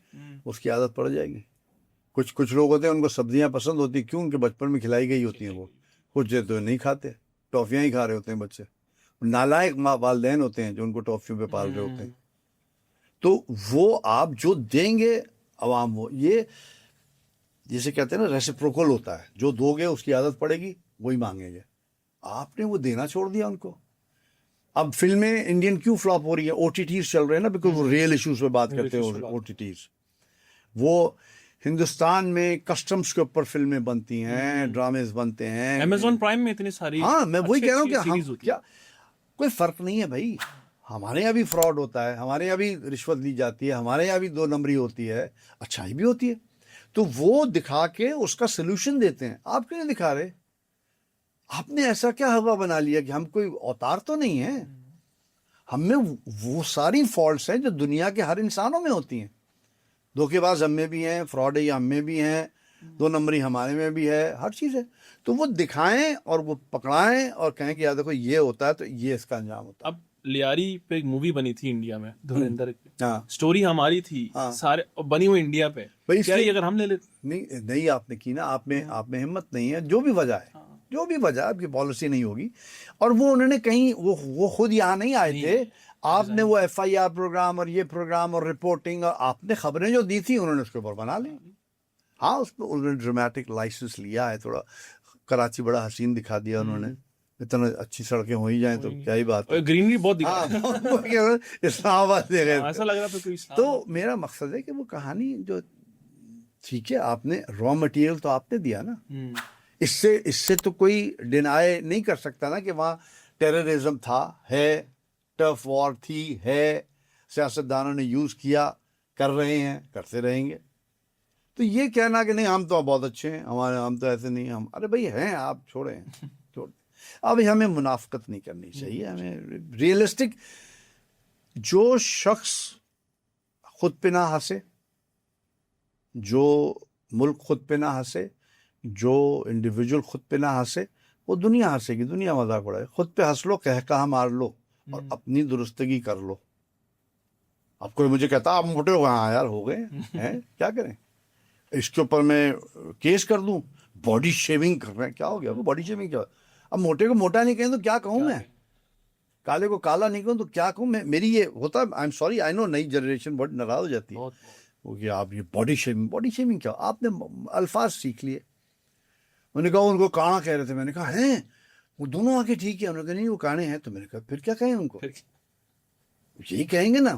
اس کی عادت پڑ جائے گی. کچھ لوگ ہوتے ہیں ان کو سبزیاں پسند ہوتی, کیوں ان کے بچپن میں کھلائی گئی ہوتی ہیں, وہ کچھ تو نہیں کھاتے, ٹافیاں ہی کھا رہے ہوتے ہیں بچے. نالائق والدین ہوتے ہیں جو ان کو ٹافیوں پہ پال رہے ہوتے ہیں. تو وہ آپ جو دیں گے عوام, وہ یہ جسے کہتے ہیں نا ریسیپروکل ہوتا ہے, جو دو گے اس کی عادت پڑے گی وہی مانگیں گے. آپ نے وہ دینا چھوڑ دیا ان کو. اب فلمیں انڈین کیوں فلاپ ہو رہی ہے, او ٹی ٹیز چل رہے ہیں نا, بیکاز وہ ریئل ایشوز پہ بات کرتے ہیں. او ٹی ٹیز وہ ہندوستان میں کسٹمز کے اوپر فلمیں بنتی ہیں, ڈرامز بنتے ہیں. Amazon پرائم میں اتنی ساری, ہاں میں وہی کہہ رہا ہوں کہ سیریز ہم ہوتی ہے. کیا کوئی فرق نہیں ہے بھائی. ہمارے یہاں بھی فراڈ ہوتا ہے, ہمارے یہاں بھی رشوت لی جاتی ہے, ہمارے یہاں بھی 2 نمبری ہوتی ہے, اچھائی بھی ہوتی ہے. تو وہ دکھا کے اس کا سلوشن دیتے ہیں. آپ کیوں نہیں دکھا رہے؟ آپ نے ایسا کیا ہوا بنا لیا کہ ہم کوئی اوتار تو نہیں ہے. ہم میں وہ ساری فالٹس ہیں جو دنیا کے ہر انسانوں میں ہوتی ہیں. دھوکے باز ہم میں بھی ہیں, فراڈ ہم میں بھی ہیں, 2 نمبری ہمارے میں بھی ہے, ہر چیز ہے. تو وہ دکھائیں اور وہ پکڑائیں اور کہیں کہ یار دیکھو یہ ہوتا ہے تو یہ اس کا انجام ہوتا ہے. اب لیاری پہ ایک مووی بنی تھی انڈیا میں, دھرندر کی, ہاں سٹوری ہماری تھی سارے, بنی ہوئی انڈیا پہ. بھائی کیا یہ اگر ہم لے لیتے نہیں آپ نے کی نا, آپ میں ہمت نہیں ہے. جو بھی وجہ ہے, جو بھی وجہ آپ کی پالیسی نہیں ہوگی. اور وہ انہوں نے کہیں وہ خود یہاں نہیں آئے تھے. آپ نے وہ FIR پروگرام اور یہ پروگرام اور رپورٹنگ اور آپ نے خبریں جو دی تھی انہوں نے اس کے اوپر بنا لی. ہاں اس پہ انہوں نے ڈرامٹک لائسنس لیا ہے, تھوڑا کراچی بڑا حسین دکھا دیا انہوں نے. اتنا اچھی سڑکیں ہو ہی جائیں تو کیا ہی بات ہے. گرینری بہت دکھا, اسلام آباد دے گئے ایسا لگ رہا تھا کوئی. تو میرا مقصد ہے کہ وہ کہانی جو ٹھیک ہے آپ نے را مٹیریل تو آپ نے دیا نا, اس سے تو کوئی ڈینائی نہیں کر سکتا نا کہ وہاں ٹیررزم تھا, ہے, ٹف وار تھی, ہے, سیاستدانوں نے یوز کیا, کر رہے ہیں, کرتے رہیں گے. تو یہ کہنا کہ نہیں ہم تو بہت اچھے ہیں, ہم تو ایسے نہیں, ہم ارے بھائی ہیں, آپ چھوڑیں. اب ہمیں منافقت نہیں کرنی چاہیے. ہمیں ریئلسٹک, جو شخص خود پہ نہ ہنسے, جو ملک خود پہ نہ ہنسے, جو انڈیویجول خود پہ نہ ہنسے, وہ دنیا ہنسے گی, دنیا مذاق اڑائے. خود پہ ہنس لو, کہا مار لو اور اپنی درستگی کر لو. اب کوئی مجھے کہتا آپ موٹے ہو گئے, ہاں یار ہو گئے ہیں, کیا کریں, اس کے اوپر میں کیس کر دوں, باڈی شیونگ کر رہے ہیں, کیا ہو گیا, وہ باڈی شیونگ کیا. اب موٹے کو موٹا نہیں کہیں تو کیا کہوں میں, کالے کو کالا نہیں کہوں تو کیا کہوں میں. میری یہ ہوتا ہے, آئی ایم سوری, آئی نو نئی جنریشن بہت ناراض ہو جاتی ہے وہ کہ آپ یہ باڈی شیونگ کیا. آپ نے الفاظ سیکھ لیے. انہوں نے کہا ان کو کانا کہہ رہے تھے, میں نے کہا ہیں وہ دونوں آ کے ٹھیک ہے, انہوں نے کہا نہیں وہ کانے ہیں. تو میں نے کہا پھر کیا کہیں ان کو, یہی کہیں گے نا,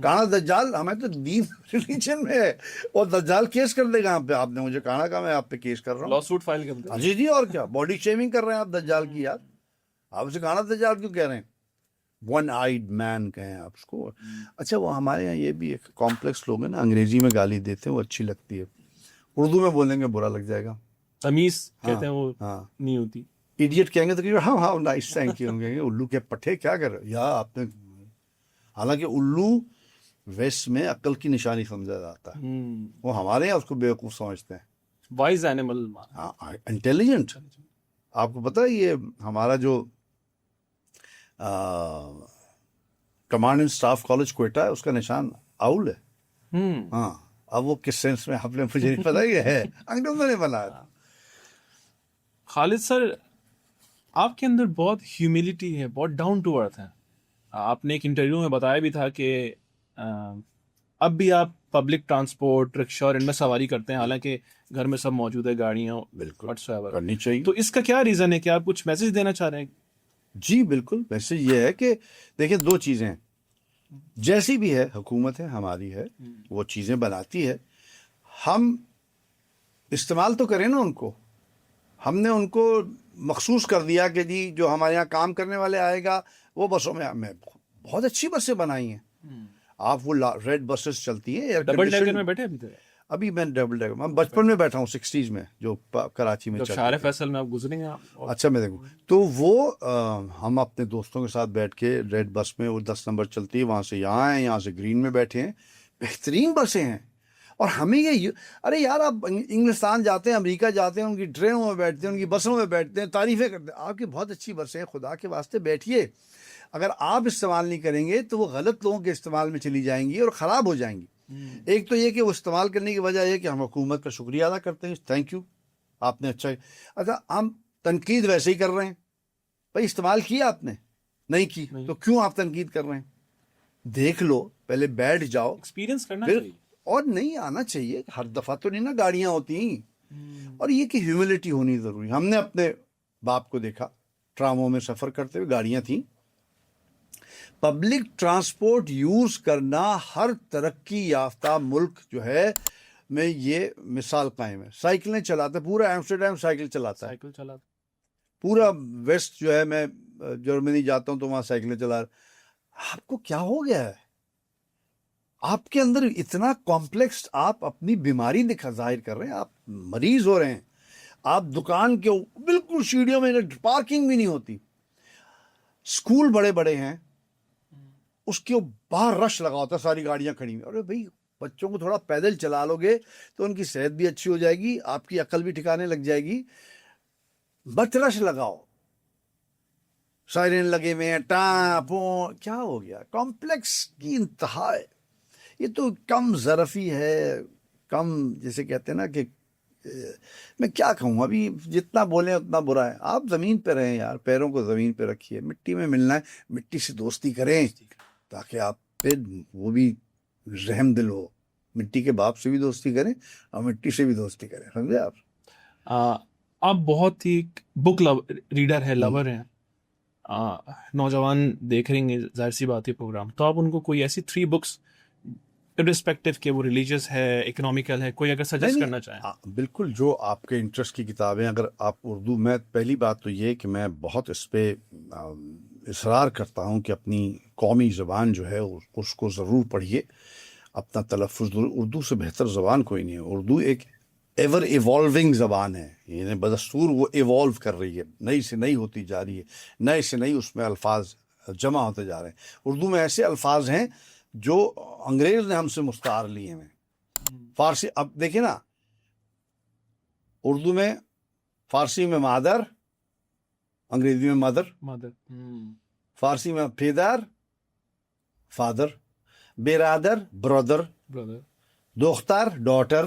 کانا دجال. ہمیں تو دین ریلیجن میں ہے, اور دجال کیس کر دے گا آپ پہ, آپ نے مجھے کانا کہا, میں آپ پہ کیس کر رہا ہوں, لا سوٹ فائل کر دیں. جی اور کیا باڈی شیونگ کر رہے ہیں آپ دجال کی. یار آپ اسے کانا دجال کیوں کہہ رہے ہیں, ون آئیڈ مین کہیں آپ اس کو. اچھا وہ ہمارے یہاں یہ بھی ایک کمپلیکس لوگ ہیں نا, انگریزی میں گالی دیتے ہیں, وہ اچھی لگتی ہے, اردو میں بولیں گے برا لگ جائے گا. تمیز کہتے ہیں وہ نہیں ہوتی. ایڈیٹ کہیں گے تو ہاں ہاں نائس تھینک یو, کہیں گے الو کے پٹھے کیا کر رہے یا آپ نے. حالانکہ الو ویسٹ میں عقل کی نشانی سمجھا جاتا ہے, وہ ہمارے یہاں اس کو بیوقوف سمجھتے ہیں. Wise animal, intelligent. آپ کو پتہ ہے یہ ہمارا جو command and staff college Quetta ہے, اس کا نشان آؤل ہے. ہاں اب وہ کس سینس میں آپ نے مجھے نہیں پتا, یہ ہے انگریزوں نے بنایا. خالد سر آپ کے اندر بہت ہیوملٹی ہے, بہت ڈاؤن ٹو ارتھ ہے. آپ نے ایک انٹرویو میں بتایا بھی تھا کہ اب بھی آپ پبلک ٹرانسپورٹ, رکشا اور ان میں سواری کرتے ہیں, حالانکہ گھر میں سب موجود ہے, گاڑیاں بالکل whatsoever. کرنی چاہیے. تو اس کا کیا ریزن ہے, کہ آپ کچھ میسج دینا چاہ رہے ہیں؟ جی بالکل. میسج یہ ہے کہ دیکھیں 2 چیزیں ہیں, جیسی بھی ہے حکومت ہے ہماری ہے, وہ چیزیں بناتی ہے, ہم استعمال تو کریں نا ان کو. ہم نے ان کو مخصوص کر دیا کہ جی جو ہمارے یہاں کام کرنے والے آئے گا وہ بسوں میں بہت اچھی بسیں بنائی ہیں. آپ وہ ریڈ بسز چلتی ہیں ڈبل ڈیکر میں بیٹھے ابھی تک؟ ابھی میں ڈبل ڈیکر میں بچپن میں بیٹھا ہوں 60s میں جو کراچی میں جب چلتی شارع تھی. فیصل میں آپ گزریں گے آپ؟ اچھا میں دیکھوں تو وہ ہم اپنے دوستوں کے ساتھ بیٹھ کے ریڈ بس میں وہ 10 نمبر چلتی ہے وہاں سے یہاں ہیں, یہاں سے گرین میں بیٹھے ہیں. بہترین بسیں ہیں. اور ہمیں یہ ارے یار آپ انگلستان جاتے ہیں, امریکہ جاتے ہیں, ان کی ٹرینوں میں بیٹھتے ہیں, ان کی بسوں میں بیٹھتے ہیں, تعریفیں کرتے ہیں. آپ کی بہت اچھی بسیں ہیں, خدا کے واسطے بیٹھیے. اگر آپ استعمال نہیں کریں گے تو وہ غلط لوگوں کے استعمال میں چلی جائیں گی اور خراب ہو جائیں گی. ایک تو یہ کہ وہ استعمال کرنے کی وجہ یہ کہ ہم حکومت کا شکریہ ادا کرتے ہیں, تھینک یو آپ نے اچھا ہم تنقید ویسے ہی کر رہے ہیں. بھائی استعمال کیا آپ نے, نہیں کی, تو کیوں آپ تنقید کر رہے ہیں؟ دیکھ لو, پہلے بیٹھ جاؤ, ایکسپیرینس کرنا پھر چاہیے. اور نہیں آنا چاہیے. ہر دفعہ تو نہیں نا گاڑیاں ہوتی ہیں. اور یہ کہ ہیوملٹی ہونی ضروری. ہم نے اپنے باپ کو دیکھا ٹراموں میں سفر کرتے ہوئے, گاڑیاں تھیں. پبلک ٹرانسپورٹ یوز کرنا ہر ترقی یافتہ ملک جو ہے میں یہ مثال قائم ہے. سائیکلیں چلاتے, پورا ایمسٹرڈیم سائیکل چلاتا ہے. سائیکل چلا پورا ویسٹ جو ہے, میں جرمنی جاتا ہوں تو وہاں سائیکلیں چلا. آپ کو کیا ہو گیا ہے؟ آپ کے اندر اتنا کمپلیکس, آپ اپنی بیماری ظاہر کر رہے ہیں, آپ مریض ہو رہے ہیں. آپ دکان کے بالکل سیڑھیوں میں پارکنگ بھی نہیں ہوتی. اسکول بڑے بڑے ہیں, اس کے باہر رش لگا ہوتا ہے, ساری گاڑیاں کھڑی ہوئی. ارے بھائی بچوں کو تھوڑا پیدل چلا لو گے تو ان کی صحت بھی اچھی ہو جائے گی, آپ کی عقل بھی ٹھکانے لگ جائے گی. بت رش لگاؤ, سائرن لگے ہوئے ہیں, ٹاں کیا ہو گیا؟ کمپلیکس کی انتہا ہے. یہ تو کم ظرفی ہے, کم جیسے کہتے ہیں نا کہ میں کیا کہوں, ابھی جتنا بولیں اتنا برا ہے. آپ زمین پہ رہیں یار, پیروں کو زمین پہ رکھیے, مٹی میں ملنا ہے, مٹی سے دوستی کریں تاکہ آپ پہ وہ بھی رحم دل ہو. مٹی کے باپ سے بھی دوستی کریں اور مٹی سے بھی دوستی کریں, سمجھے آپ؟ آپ بہت ہی بک ریڈر ہے, لور ہیں. نوجوان دیکھ رہیں گے ظاہر سی بات ہے پروگرام, تو آپ ان کو کوئی ایسی 3 بکس irrespective کہ وہ ریلیجیس ہے, اکنامیکل ہے, کوئی اگر سجیسٹ کرنا چاہیں؟ بالکل جو آپ کے انٹرسٹ کی کتابیں, اگر آپ اردو, میں پہلی بات تو یہ کہ میں بہت اس پہ اصرار کرتا ہوں کہ اپنی قومی زبان جو ہے اس کو ضرور پڑھیے. اپنا تلفظ, اردو سے بہتر زبان کوئی نہیں ہے. اردو ایک ایور ایوالونگ زبان ہے, یعنی بدستور وہ ایوالو کر رہی ہے, نئی سے نئی ہوتی جا رہی ہے, نئے سے نئی اس میں الفاظ جمع ہوتے جا رہے ہیں. اردو میں ایسے الفاظ ہیں جو انگریز نے ہم سے مستعار لیے ہیں. فارسی, اب دیکھیں نا, اردو میں فارسی میں مادر, انگریزی میں مدر, فارسی میں پیدر فادر, برادر برادر, دختر ڈاٹر.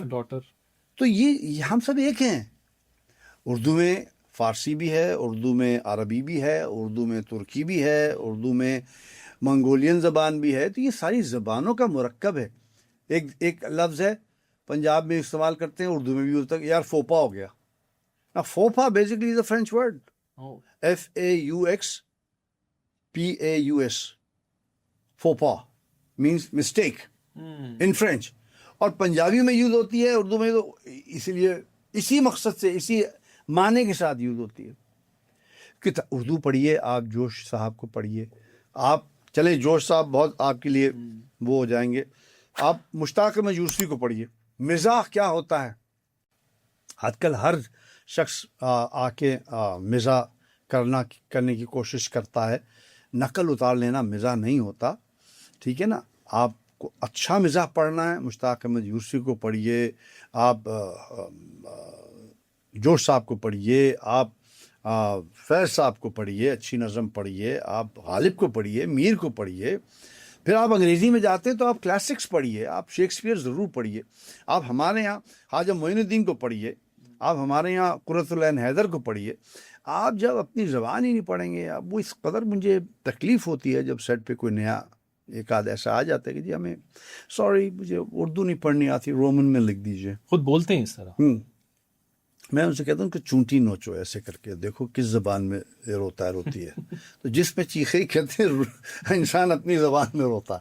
تو یہ ہم سب ایک ہیں. اردو میں فارسی بھی ہے, اردو میں عربی بھی ہے, اردو میں ترکی بھی ہے, اردو میں منگولین زبان بھی ہے. تو یہ ساری زبانوں کا مرکب ہے. ایک لفظ ہے پنجاب میں استعمال کرتے ہیں, اردو میں بھی ہوتا ہے یار فوپا ہو گیا. فوپا basically is a French word, FAUXPAUS, فوپا مینس مسٹیک ان فرینچ, اور پنجابی میں یوز ہوتی ہے, اردو میں تو اسی لیے اسی مقصد سے اسی معنی کے ساتھ یوز ہوتی ہے. کہ اردو پڑھیے آپ, جوش صاحب کو پڑھیے آپ, چلیں جوش صاحب بہت آپ کے لیے وہ ہو جائیں گے. آپ مشتاق احمد یوسفی کو پڑھیے. مزاح کیا ہوتا ہے, آج کل ہر شخص آ کے مزاح کرنے کی کوشش کرتا ہے. نقل اتار لینا مزاح نہیں ہوتا, ٹھیک ہے نا. آپ کو اچھا مزاح پڑھنا ہے, مشتاق احمد یوسفی کو پڑھیے, آپ جوش صاحب کو پڑھیے, آپ فیض صاحب کو پڑھیے, اچھی نظم پڑھیے, آپ غالب کو پڑھیے, میر کو پڑھیے. پھر آپ انگریزی میں جاتے ہیں تو آپ کلاسکس پڑھیے, آپ شیکسپیئر ضرور پڑھیے. آپ ہمارے یہاں خواجہ معین الدین کو پڑھیے, آپ ہمارے یہاں قرۃ العین حیدر کو پڑھیے. آپ جب اپنی زبان ہی نہیں پڑھیں گے, اب وہ اس قدر مجھے تکلیف ہوتی ہے جب سیٹ پہ کوئی نیا ایک آدھ ایسا آ جاتا ہے کہ جی ہمیں سوری مجھے اردو نہیں پڑھنی آتی, رومن میں لکھ دیجئے. خود بولتے ہیں اس طرح. میں ان سے کہتا ہوں کہ چونٹی نوچو ایسے کر کے, دیکھو کس زبان میں روتی ہے. تو جس میں چیخے کہتے ہیں انسان اپنی زبان میں روتا.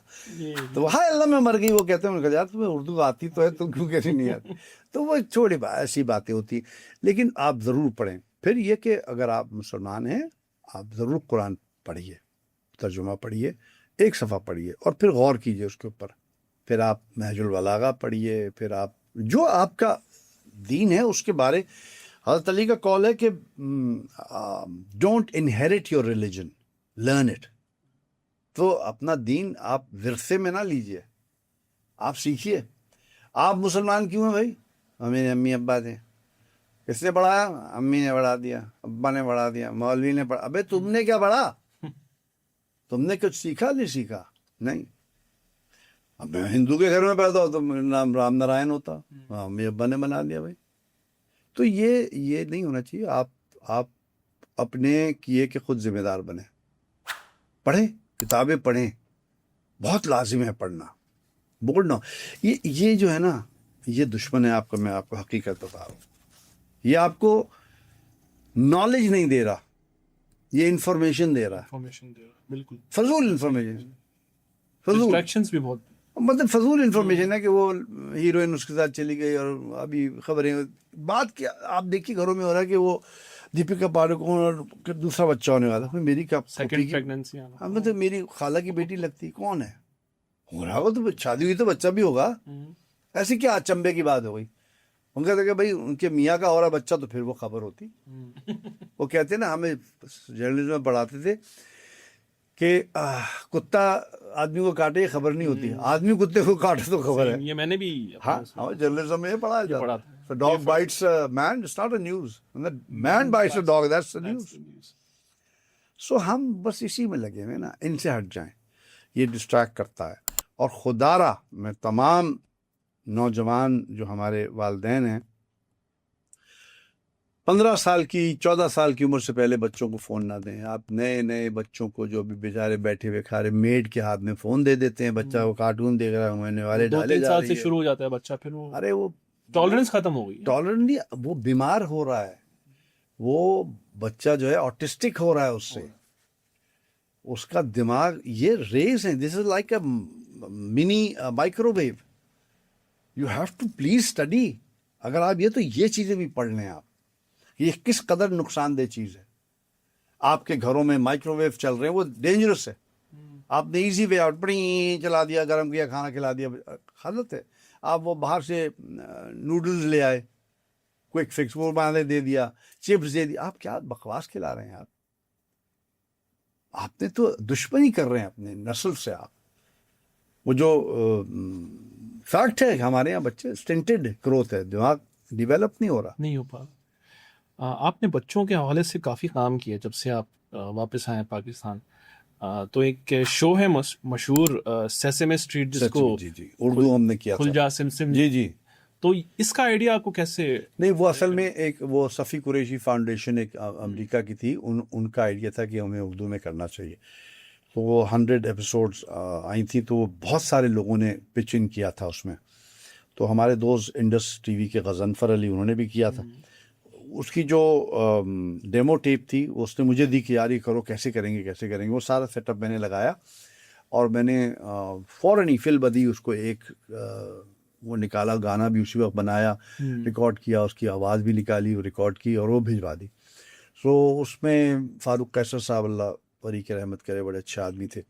تو ہائے اللہ میں مر گئی, وہ کہتے ہیں یار تمہیں اردو آتی تو ہے, تم کیوں کہتی نہیں آتی. تو وہ چھوڑی ایسی باتیں ہوتی, لیکن آپ ضرور پڑھیں. پھر یہ کہ اگر آپ مسلمان ہیں آپ ضرور قرآن پڑھیے, ترجمہ پڑھیے, ایک صفحہ پڑھیے اور پھر غور کیجیے اس کے اوپر. پھر آپ نہج البلاغہ پڑھیے, پھر آپ جو آپ کا دین ہے اس کے بارے. حضرت علی کا قول ہے کہ don't inherit your religion, learn it. تو اپنا دین آپ ورثے میں نہ لیجیے, آپ سیکھیے. آپ مسلمان کیوں ہیں بھائی؟ میرے امی ابا تھے. کس نے پڑھایا؟ امی نے پڑھا دیا, ابا نے پڑھا دیا, مولوی نے پڑھا. ابے تم نے کیا پڑھا؟ تم نے کچھ سیکھا؟ نہیں سیکھا. نہیں. اب میں ہندو کے گھر میں پیدا ہوتا, میرا نام رام نارائن ہوتا, امی ابا نے بنا دیا بھائی. تو یہ نہیں ہونا چاہیے. آپ اپنے کیے کے خود ذمہ دار بنیں. پڑھیں, کتابیں پڑھیں, بہت لازم ہے پڑھنا. بولنا یہ جو ہے نا, یہ دشمن ہے آپ کا. میں آپ کو حقیقت بتا رہا ہوں, یہ آپ کو نالج نہیں دے رہا, یہ انفارمیشن دے رہا ہے. بالکل فضول انفارمیشن, فضول ڈسٹریکشنز بھی بہت. مطلب فضول انفارمیشن ہے کہ وہ ہیروئن اس کے ساتھ چلی گئی اور ابھی خبریں. بات کیا آپ دیکھیے گھروں میں ہو رہا ہے کہ وہ دیپیکا پاڈوکون اور دوسرا بچہ ہونے والا. میری کیا سیکنڈ پریگننسی مطلب میری خالہ کی بیٹی لگتی, کون ہے؟ ہو رہا ہوگا تو شادی ہوئی تو بچہ بھی ہوگا. ایسی کیا چمبے کی بات ہو گئی؟ ان کا کہ بھائی ان کے میاں کا ہو رہا بچہ تو پھر وہ خبر ہوتی. وہ کہتے ہیں نا, ہمیں جرنلزم میں پڑھاتے تھے کہ کتا آدمی کو کاٹے خبر نہیں ہوتی, آدمی کتے کو کاٹے تو خبر ہے. یہ میں نے بھی ہاں جرنلزم میں یہ پڑھا جاتا. Dog bites man, it's not a news. Man bites a dog, that's a news. So ہم بس اسی میں لگے ہوئے نا, ان سے ہٹ جائیں. یہ ڈسٹریکٹ کرتا ہے. اور خدا را میں تمام نوجوان جو ہمارے والدین ہیں, 15 سال کی 14 سال کی عمر سے پہلے بچوں کو فون نہ دیں. آپ نئے بچوں کو جو بھی بیچارے بیٹھے ہوئے کھا رہے, میڈ کے ہاتھ میں فون دے دیتے ہیں. بچہ وہ کارٹون دیکھ رہا ہے, ہونے والے ڈالے 2-3 جا سال رہی سے ہے. شروع ہو جاتا ہے بچہ, پھر وہ ارے وہ ٹالرنس ختم ہو گئی. ٹالرنس نہیں, وہ بیمار ہو رہا ہے. وہ بچہ جو ہے آٹسٹک ہو رہا ہے. اس سے اس کا دماغ, یہ ریز ہیں. This is like a mini microwave ویو. You have to please study. اگر آپ یہ چیزیں بھی پڑھ لیں آپ, یہ کس قدر نقصان دہ چیز ہے. آپ کے گھروں میں مائکرو ویو چل رہے ہیں, وہ ڈینجرس ہے. آپ نے ایزی وے آؤٹ پڑی چلا دیا, گرم کیا, کھانا کھلا دیا, غلط ہے. آپ وہ باہر سے نوڈلز لے آئے, کوئک فکس وہ بنا دے دیا, چپس دے دیا. آپ کیا بکواس کھلا رہے ہیں آپ نے تو دشمنی کر رہے ہیں اپنے نسل سے. آپ وہ جو فیکٹ ہے, ہمارے یہاں بچے سٹنٹڈ گروتھ ہے, دماغ ڈیولپ نہیں ہو رہا. نہیں ہو پا. آپ نے بچوں کے حوالے سے کافی کام کیا جب سے آپ واپس آئے پاکستان. تو ایک شو ہے مشہور سیسمے اسٹریٹ, جس کو جی اردو ہم نے کیا کھل جا سمسم. جی. تو اس کا آئیڈیا آپ کو کیسے؟ نہیں, وہ اصل میں ایک وہ صفی قریشی فاؤنڈیشن ایک امریکہ کی تھی, ان کا آئیڈیا تھا کہ ہمیں اردو میں کرنا چاہیے. تو وہ 100 ایپیسوڈز آئی تھیں, تو بہت سارے لوگوں نے پچ ان کیا تھا اس میں. تو ہمارے دوست انڈس ٹی وی کے غضنفر علی, انہوں نے بھی کیا تھا. اس کی جو ڈیمو ٹیپ تھی وہ اس نے مجھے دی کہ یار یہ کرو, کیسے کریں گے. وہ سارا سیٹ اپ میں نے لگایا, اور میں نے فوراً فل بدی اس کو ایک وہ نکالا, گانا بھی اسی وقت بنایا, ریکارڈ کیا, اس کی آواز بھی نکالی, ریکارڈ کی, اور وہ بھجوا دی. سو اس میں فاروق قیصر صاحب, اللہ پری کے رحمت کرے, بڑے اچھے آدمی تھے.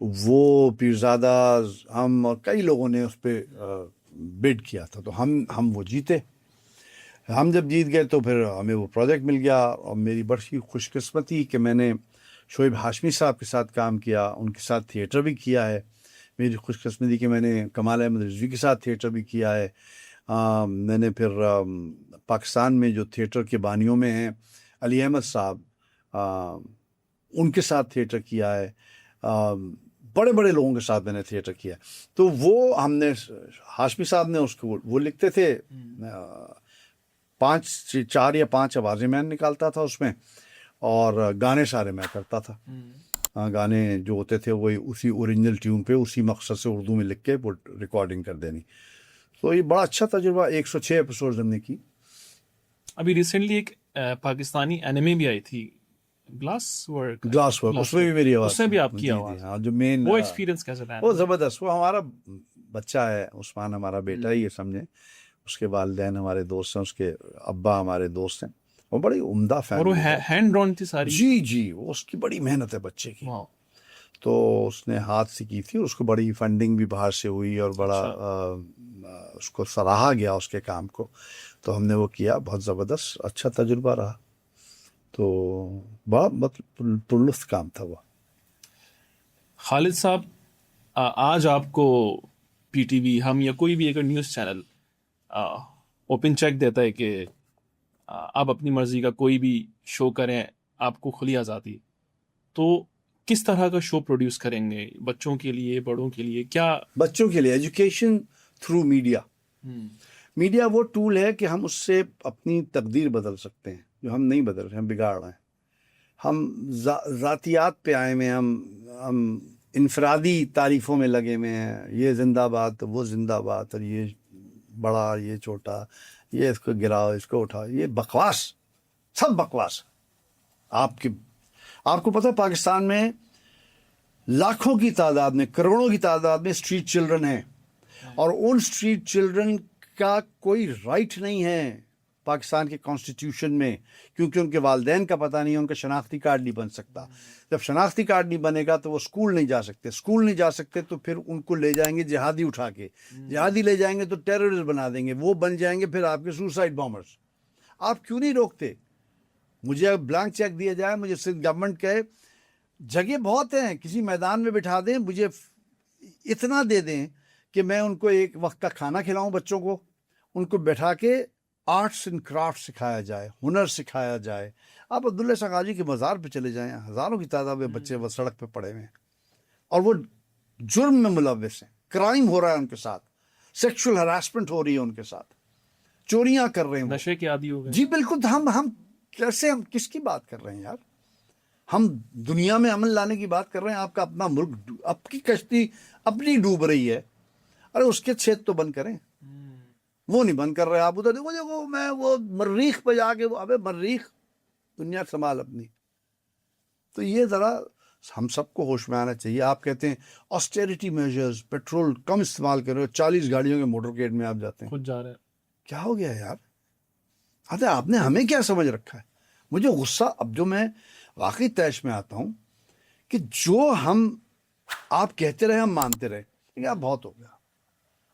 وہ پیرزادہ, ہم اور کئی لوگوں نے اس پہ بڈ کیا تھا. تو ہم وہ جیتے. ہم جب جیت گئے تو پھر ہمیں وہ پروجیکٹ مل گیا. اور میری بڑی خوش قسمتی کہ میں نے شعیب ہاشمی صاحب کے ساتھ کام کیا, ان کے ساتھ تھیٹر بھی کیا ہے. میری خوش قسمتی کہ میں نے کمال احمد رضوی کے ساتھ تھیٹر بھی کیا ہے. میں نے پھر پاکستان میں جو تھیٹر کے بانیوں میں ہیں, علی احمد صاحب, ان کے ساتھ تھیٹر کیا ہے. بڑے بڑے لوگوں کے ساتھ میں نے تھیٹر کیا. تو وہ ہم نے, ہاشمی صاحب نے اس کو, وہ لکھتے تھے 4 یا 5 آوازیں میں نکالتا تھا اس میں, اور گانے سارے میں کرتا تھا. گانے جو ہوتے تھے وہی اسی اوریجنل ٹیون پہ اسی مقصد سے اردو میں لکھ کے وہ ریکارڈنگ کر دینی. تو یہ بڑا اچھا تجربہ. 106 ایپیسوڈز ہم نے کی. ابھی ریسنٹلی ایک پاکستانی اینیمے بھی آئی تھی, گلاس ورک, اس میں بھی میری آواز, اس میں بھی آپ کی آواز. ہاں, جو مین وہ ایکسپیرینس کیسا رہا؟ وہ زبردست. وہ ہمارا بچہ ہے عثمان, ہمارا بیٹا ہی ہے سمجھیں. اس کے والدین ہمارے دوست ہیں, اس کے ابا ہمارے دوست ہیں. وہ بڑی عمدہ فیملی. اور وہ ہینڈ ڈرون تھی ساری. جی وہ اس کی بڑی محنت ہے بچے کی. تو اس نے ہاتھ سے کی تھی، اس کو بڑی فنڈنگ بھی باہر سے ہوئی اور بڑا اس کو سراہا گیا اس کے کام کو، تو ہم نے وہ کیا، بہت زبردست اچھا تجربہ رہا، تو بڑا مطلب پرلطف کام تھا وہ۔ خالد صاحب، آج آپ کو پی ٹی وی، ہم یا کوئی بھی اگر نیوز چینل اوپن چیک دیتا ہے کہ آپ اپنی مرضی کا کوئی بھی شو کریں، آپ کو کھلی آزادی، تو کس طرح کا شو پروڈیوس کریں گے؟ بچوں کے لیے، بڑوں کے لیے، کیا؟ بچوں کے لیے ایجوکیشن تھرو میڈیا۔ میڈیا وہ ٹول ہے کہ ہم اس سے اپنی تقدیر بدل سکتے ہیں، جو ہم نہیں بدل رہے، ہم بگاڑ رہے ہیں، ہم ذاتیات پہ آئے ہوئے ہیں، ہم انفرادی تعریفوں میں لگے ہوئے ہیں، یہ زندہ باد، وہ زندہ باد، اور یہ بڑا، یہ چھوٹا، یہ اس کو گراؤ، اس کو اٹھاؤ، یہ بکواس، سب بکواس۔ آپ کو پتہ ہے پاکستان میں لاکھوں کی تعداد میں، کروڑوں کی تعداد میں اسٹریٹ چلڈرن ہیں، اور ان اسٹریٹ چلڈرن کا کوئی رائٹ نہیں ہے پاکستان کے کانسٹیٹیوشن میں، کیونکہ ان کے والدین کا پتہ نہیں ہے، ان کا شناختی کارڈ نہیں بن سکتا۔ جب شناختی کارڈ نہیں بنے گا تو وہ اسکول نہیں جا سکتے، اسکول نہیں جا سکتے تو پھر ان کو لے جائیں گے جہادی اٹھا کے، جہادی لے جائیں گے تو ٹیررسٹ بنا دیں گے، وہ بن جائیں گے پھر آپ کے سوسائڈ بامرز۔ آپ کیوں نہیں روکتے؟ مجھے بلانک چیک دیا جائے، مجھے صرف گورنمنٹ کہے جگہ بہت ہیں، کسی میدان میں بٹھا دیں، مجھے اتنا دے دیں کہ میں ان کو ایک وقت کا کھانا کھلاؤں، بچوں کو ان کو بیٹھا کے آرٹس اینڈ کرافٹ سکھایا جائے، ہنر سکھایا جائے۔ آپ عبداللہ سقاجی کے مزار پہ چلے جائیں، ہزاروں کی تعداد میں بچے وہ سڑک پہ پڑے ہوئے ہیں، اور وہ جرم میں ملوث ہیں، کرائم ہو رہا ہے ان کے ساتھ، سیکشل ہراسمنٹ ہو رہی ہے ان کے ساتھ، چوریاں کر رہے ہیں، نشے کے عادی ہو گئے۔ جی بالکل۔ ہم کیسے، ہم کس کی بات کر رہے ہیں یار؟ ہم دنیا میں امن لانے کی بات کر رہے ہیں، آپ کا اپنا ملک، آپ کی کشتی اپنی ڈوب رہی ہے، ارے اس کے چھید تو بند کریں، وہ نہیں بند کر رہے آپ ادھر دیکھو میں وہ مریخ پہ جا کے، ابے مریخ، دنیا سنبھال اپنی۔ تو یہ ذرا ہم سب کو ہوش میں آنا چاہیے۔ آپ کہتے ہیں آسٹیریٹی میجرز، پیٹرول کم استعمال کر رہے ہو، 40 گاڑیوں کے موٹر کیٹ میں آپ جاتے ہیں، خود جا رہے ہیں۔ کیا ہو گیا یار؟ آپ نے ہمیں کیا سمجھ رکھا ہے؟ مجھے غصہ، اب جو میں واقعی طیش میں آتا ہوں کہ جو ہم آپ کہتے رہے ہم مانتے رہے، یار بہت ہو گیا۔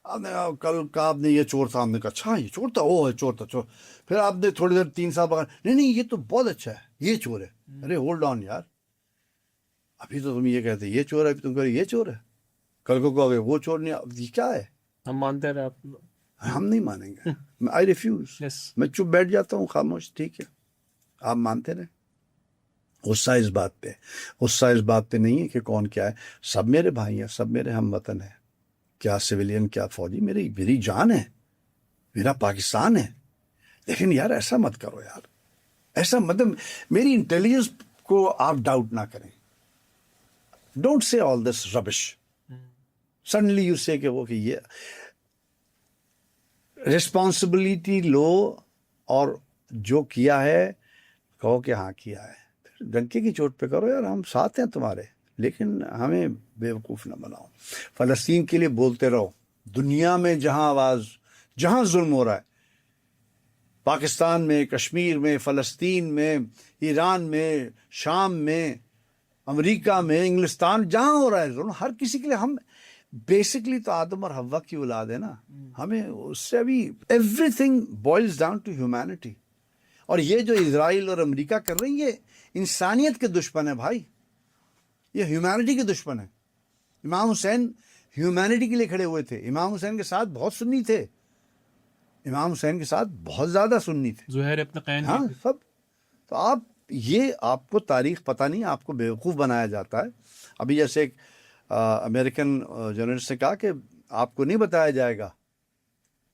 آپ نے کل کہا آپ نے یہ چور تھا، ہم نے کہا اچھا یہ چور تھا، او ہے چور تھا، چور۔ پھر آپ نے تھوڑی دیر 3 سال بعد نہیں یہ تو بہت اچھا ہے، یہ چور ہے۔ ارے ہولڈ آن یار، ابھی تو تم یہ کہتے یہ چور ہے، ابھی تم کہہ رہے یہ چور ہے، کل کو کہو گے وہ چور نہیں، یہ کیا ہے؟ ہم مانتے رہے، آپ ہم نہیں مانیں گے، آئی ریفیوز، میں چپ بیٹھ جاتا ہوں خاموش، ٹھیک ہے آپ مانتے رہیں۔ غصہ اس بات پہ، غصہ اس بات پہ نہیں ہے کہ کون کیا ہے، سب میرے بھائی ہیں، سب میرے ہم وطن ہیں، کیا سویلین کیا فوجی، میری جان ہے، میرا پاکستان ہے، لیکن یار ایسا مت کرو یار، ایسا مطلب میری انٹیلیجنس کو آپ ڈاؤٹ نہ کریں، ڈونٹ سے آل دس ربش، سڈنلی یو سے کہ وہ کہ یہ ریسپانسبلٹی لو، اور جو کیا ہے کہو کہ ہاں کیا ہے، ڈنکے کی چوٹ پہ کرو، یار ہم ساتھ ہیں تمہارے، لیکن ہمیں بیوقوف نہ بناؤ۔ فلسطین کے لیے بولتے رہو، دنیا میں جہاں آواز، جہاں ظلم ہو رہا ہے، پاکستان میں، کشمیر میں، فلسطین میں، ایران میں، شام میں، امریکہ میں، انگلستان، جہاں ہو رہا ہے ظلم، ہر کسی کے لیے ہم بیسکلی تو آدم اور حوا کی اولاد ہے نا، ہمیں اس سے ابھی everything boils down to humanity. اور یہ جو اسرائیل اور امریکہ کر رہی ہے، یہ انسانیت کے دشمن ہے بھائی، یہ ہیومینٹی کے دشمن ہے۔ امام حسین ہیومینٹی کے لیے کھڑے ہوئے تھے، امام حسین کے ساتھ بہت سنی تھے، امام حسین کے ساتھ بہت زیادہ سنی تھے، زہیر ابن قین، ہاں سب۔ تو آپ کو تاریخ پتہ نہیں، آپ کو بیوقوف بنایا جاتا ہے۔ ابھی جیسے ایک امریکن جرنلسٹ نے کہا کہ آپ کو نہیں بتایا جائے گا،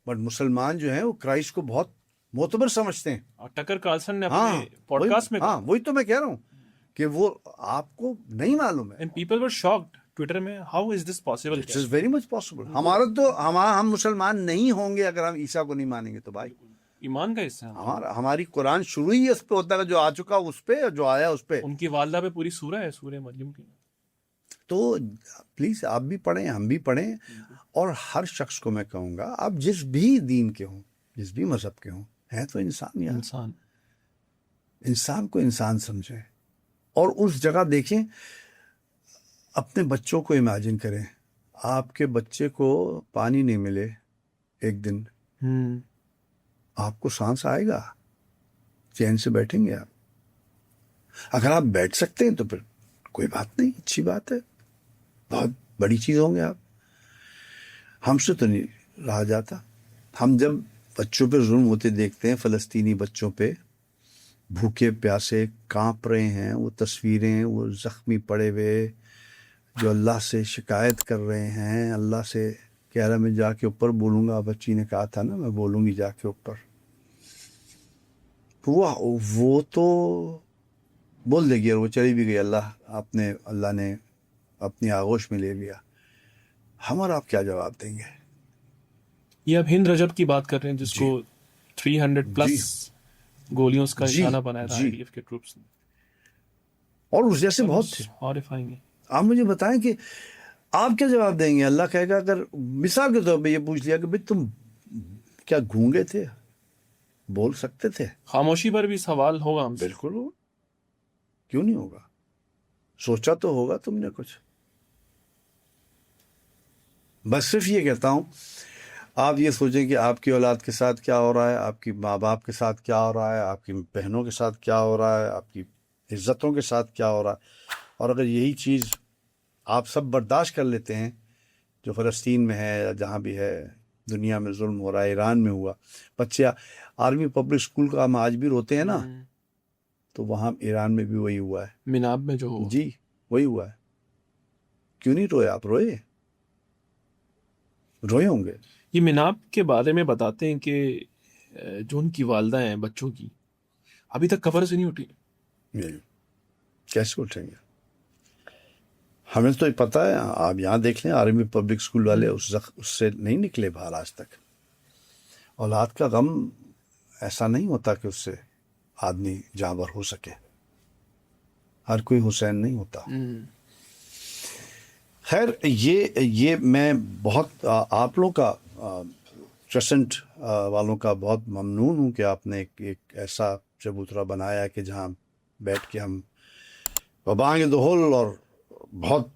بٹ مسلمان جو ہیں وہ کرائسٹ کو بہت معتبر سمجھتے ہیں۔ اور ٹکر کارلسن نے اپنے پوڈ کاسٹ میں کہا، ہاں وہی تو میں کہہ رہا ہوں کہ وہ آپ کو نہیں معلوم ہے۔ And people were shocked Twitter میں، how is this possible? It is very much possible. ہمارا تو ہم مسلمان نہیں ہوں گے اگر ہم عیسیٰ کو نہیں مانیں گے، تو بھائی ایمان کا حصہ ہے ہماری قرآن شروع ہی اس پہ ہوتا ہے، جو آ چکا اس پہ، جو آیا اس پہ۔ ان کی والدہ پہ پوری سورہ ہے، سورہ مریم کی۔ تو پلیز آپ بھی پڑھیں، ہم بھی پڑھیں، اور ہر شخص کو میں کہوں گا، آپ جس بھی دین کے ہوں، جس بھی مذہب کے ہوں، ہیں تو انسان، یا انسان کو انسان سمجھیں، اور اس جگہ دیکھیں اپنے بچوں کو امیجن کریں، آپ کے بچے کو پانی نہیں ملے ایک دن، آپ کو سانس آئے گا؟ چین سے بیٹھیں گے آپ؟ اگر آپ بیٹھ سکتے ہیں تو پھر کوئی بات نہیں، اچھی بات ہے، بہت بڑی چیز ہوں گے آپ۔ ہم سے تو نہیں رہا جاتا۔ ہم جب بچوں پہ ظلم ہوتے دیکھتے ہیں، فلسطینی بچوں پہ، بھوکے پیاسے کانپ رہے ہیں، وہ تصویریں، وہ زخمی پڑے ہوئے جو اللہ سے شکایت کر رہے ہیں، اللہ سے کہہ رہا میں جا کے اوپر بولوں گا، بچی نے کہا تھا نا میں بولوں گی جا کے اوپر، وہ تو بول دے گی اور وہ چلی بھی گئی، اللہ نے اپنی آغوش میں لے لیا۔ ہم اور آپ کیا جواب دیں گے؟ یہ اب ہند رجب کی بات کر رہے ہیں جس جی کو 300 پلس گولیوں کا جی نشانہ بنایا تھا جی، آئی ڈی ایف کے ٹروپس نے۔ اور اس جیسے بہت تھے۔ ہارفائنگ ہے۔ آپ مجھے بتائیں کہ آپ کیا جواب دیں گے؟ اللہ کہے گا، اگر مثال کے طور پہ یہ پوچھ لیا کہ بھئی تم کیا گونگے تھے، بول سکتے تھے؟ خاموشی پر بھی سوال ہوگا ہم سے۔ بالکل ہوگا، کیوں نہیں ہوگا؟ سوچا تو ہوگا تم نے کچھ۔ بس صرف یہ کہتا ہوں، آپ یہ سوچیں کہ آپ کی اولاد کے ساتھ کیا ہو رہا ہے، آپ کی ماں باپ کے ساتھ کیا ہو رہا ہے، آپ کی بہنوں کے ساتھ کیا ہو رہا ہے، آپ کی عزتوں کے ساتھ کیا ہو رہا ہے، اور اگر یہی چیز آپ سب برداشت کر لیتے ہیں جو فلسطین میں ہے یا جہاں بھی ہے دنیا میں ظلم ہو رہا ہے، ایران میں ہوا، بچے آرمی پبلک اسکول کا ہم آج بھی روتے ہیں نا، تو وہاں ایران میں بھی وہی ہوا ہے، مناب میں جو ہوا۔ جی وہی ہوا ہے۔ کیوں نہیں روئے آپ؟ روئے ہوں گے۔ یہ مناب کے بارے میں بتاتے ہیں کہ جو ان کی والدہ ہیں بچوں کی، ابھی تک قبر سے نہیں اٹھی۔ نہیں، کیسے اٹھیں گے؟ ہمیں تو پتہ ہے، آپ یہاں دیکھ لیں آرمی پبلک اسکول والے اس سے نہیں نکلے باہر آج تک۔ اولاد کا غم ایسا نہیں ہوتا کہ اس سے آدمی جانور ہو سکے، ہر کوئی حسین نہیں ہوتا۔ خیر، یہ میں بہت آپ لوگوں کا کریسنٹ والوں کا بہت ممنون ہوں کہ آپ نے ایک ایسا چبوترا بنایا کہ جہاں بیٹھ کے ہم وبائیں دہل اور بہت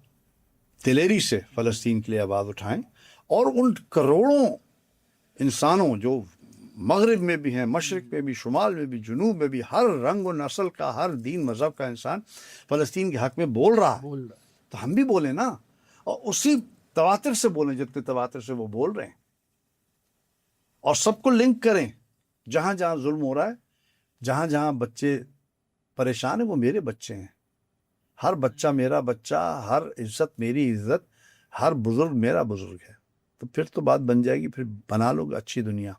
دلیری سے فلسطین کے لیے آواز اٹھائیں، اور ان کروڑوں انسانوں جو مغرب میں بھی ہیں، مشرق میں بھی، شمال میں بھی، جنوب میں بھی، ہر رنگ و نسل کا، ہر دین مذہب کا انسان فلسطین کے حق میں بول رہا ہے، تو ہم بھی بولیں نا، اور اسی تواتر سے بولیں جتنے تواتر سے وہ بول رہے ہیں، اور سب کو لنک کریں۔ جہاں جہاں ظلم ہو رہا ہے، جہاں جہاں بچے پریشان ہیں، وہ میرے بچے ہیں، ہر بچہ میرا بچہ، ہر عزت میری عزت، ہر بزرگ میرا بزرگ ہے، تو پھر تو بات بن جائے گی، پھر بنا لو گے اچھی دنیا۔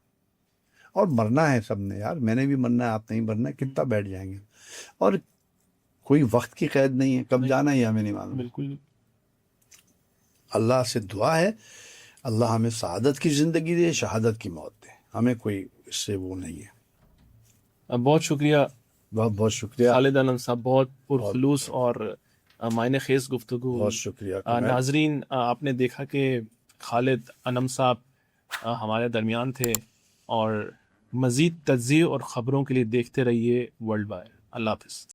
اور مرنا ہے سب نے یار، میں نے بھی مرنا ہے، آپ نہیں مرنا ہے، کتنا بیٹھ جائیں گے، اور کوئی وقت کی قید نہیں ہے، کب جانا ہے یہ ہمیں نہیں معلوم۔ بالکل۔ اللہ سے دعا ہے اللہ ہمیں سعادت کی زندگی دے، شہادت کی موت دے، ہمیں کوئی اس سے وہ نہیں ہے۔ بہت شکریہ بہت بہت شکریہ، خالد انم صاحب، بہت پرخلوص اور معنی خیز گفتگو۔ بہت شکریہ کمیل۔ ناظرین، آپ نے دیکھا کہ خالد انم صاحب ہمارے درمیان تھے، اور مزید تجزیے اور خبروں کے لیے دیکھتے رہیے ورلڈ وائر۔ اللہ حافظ۔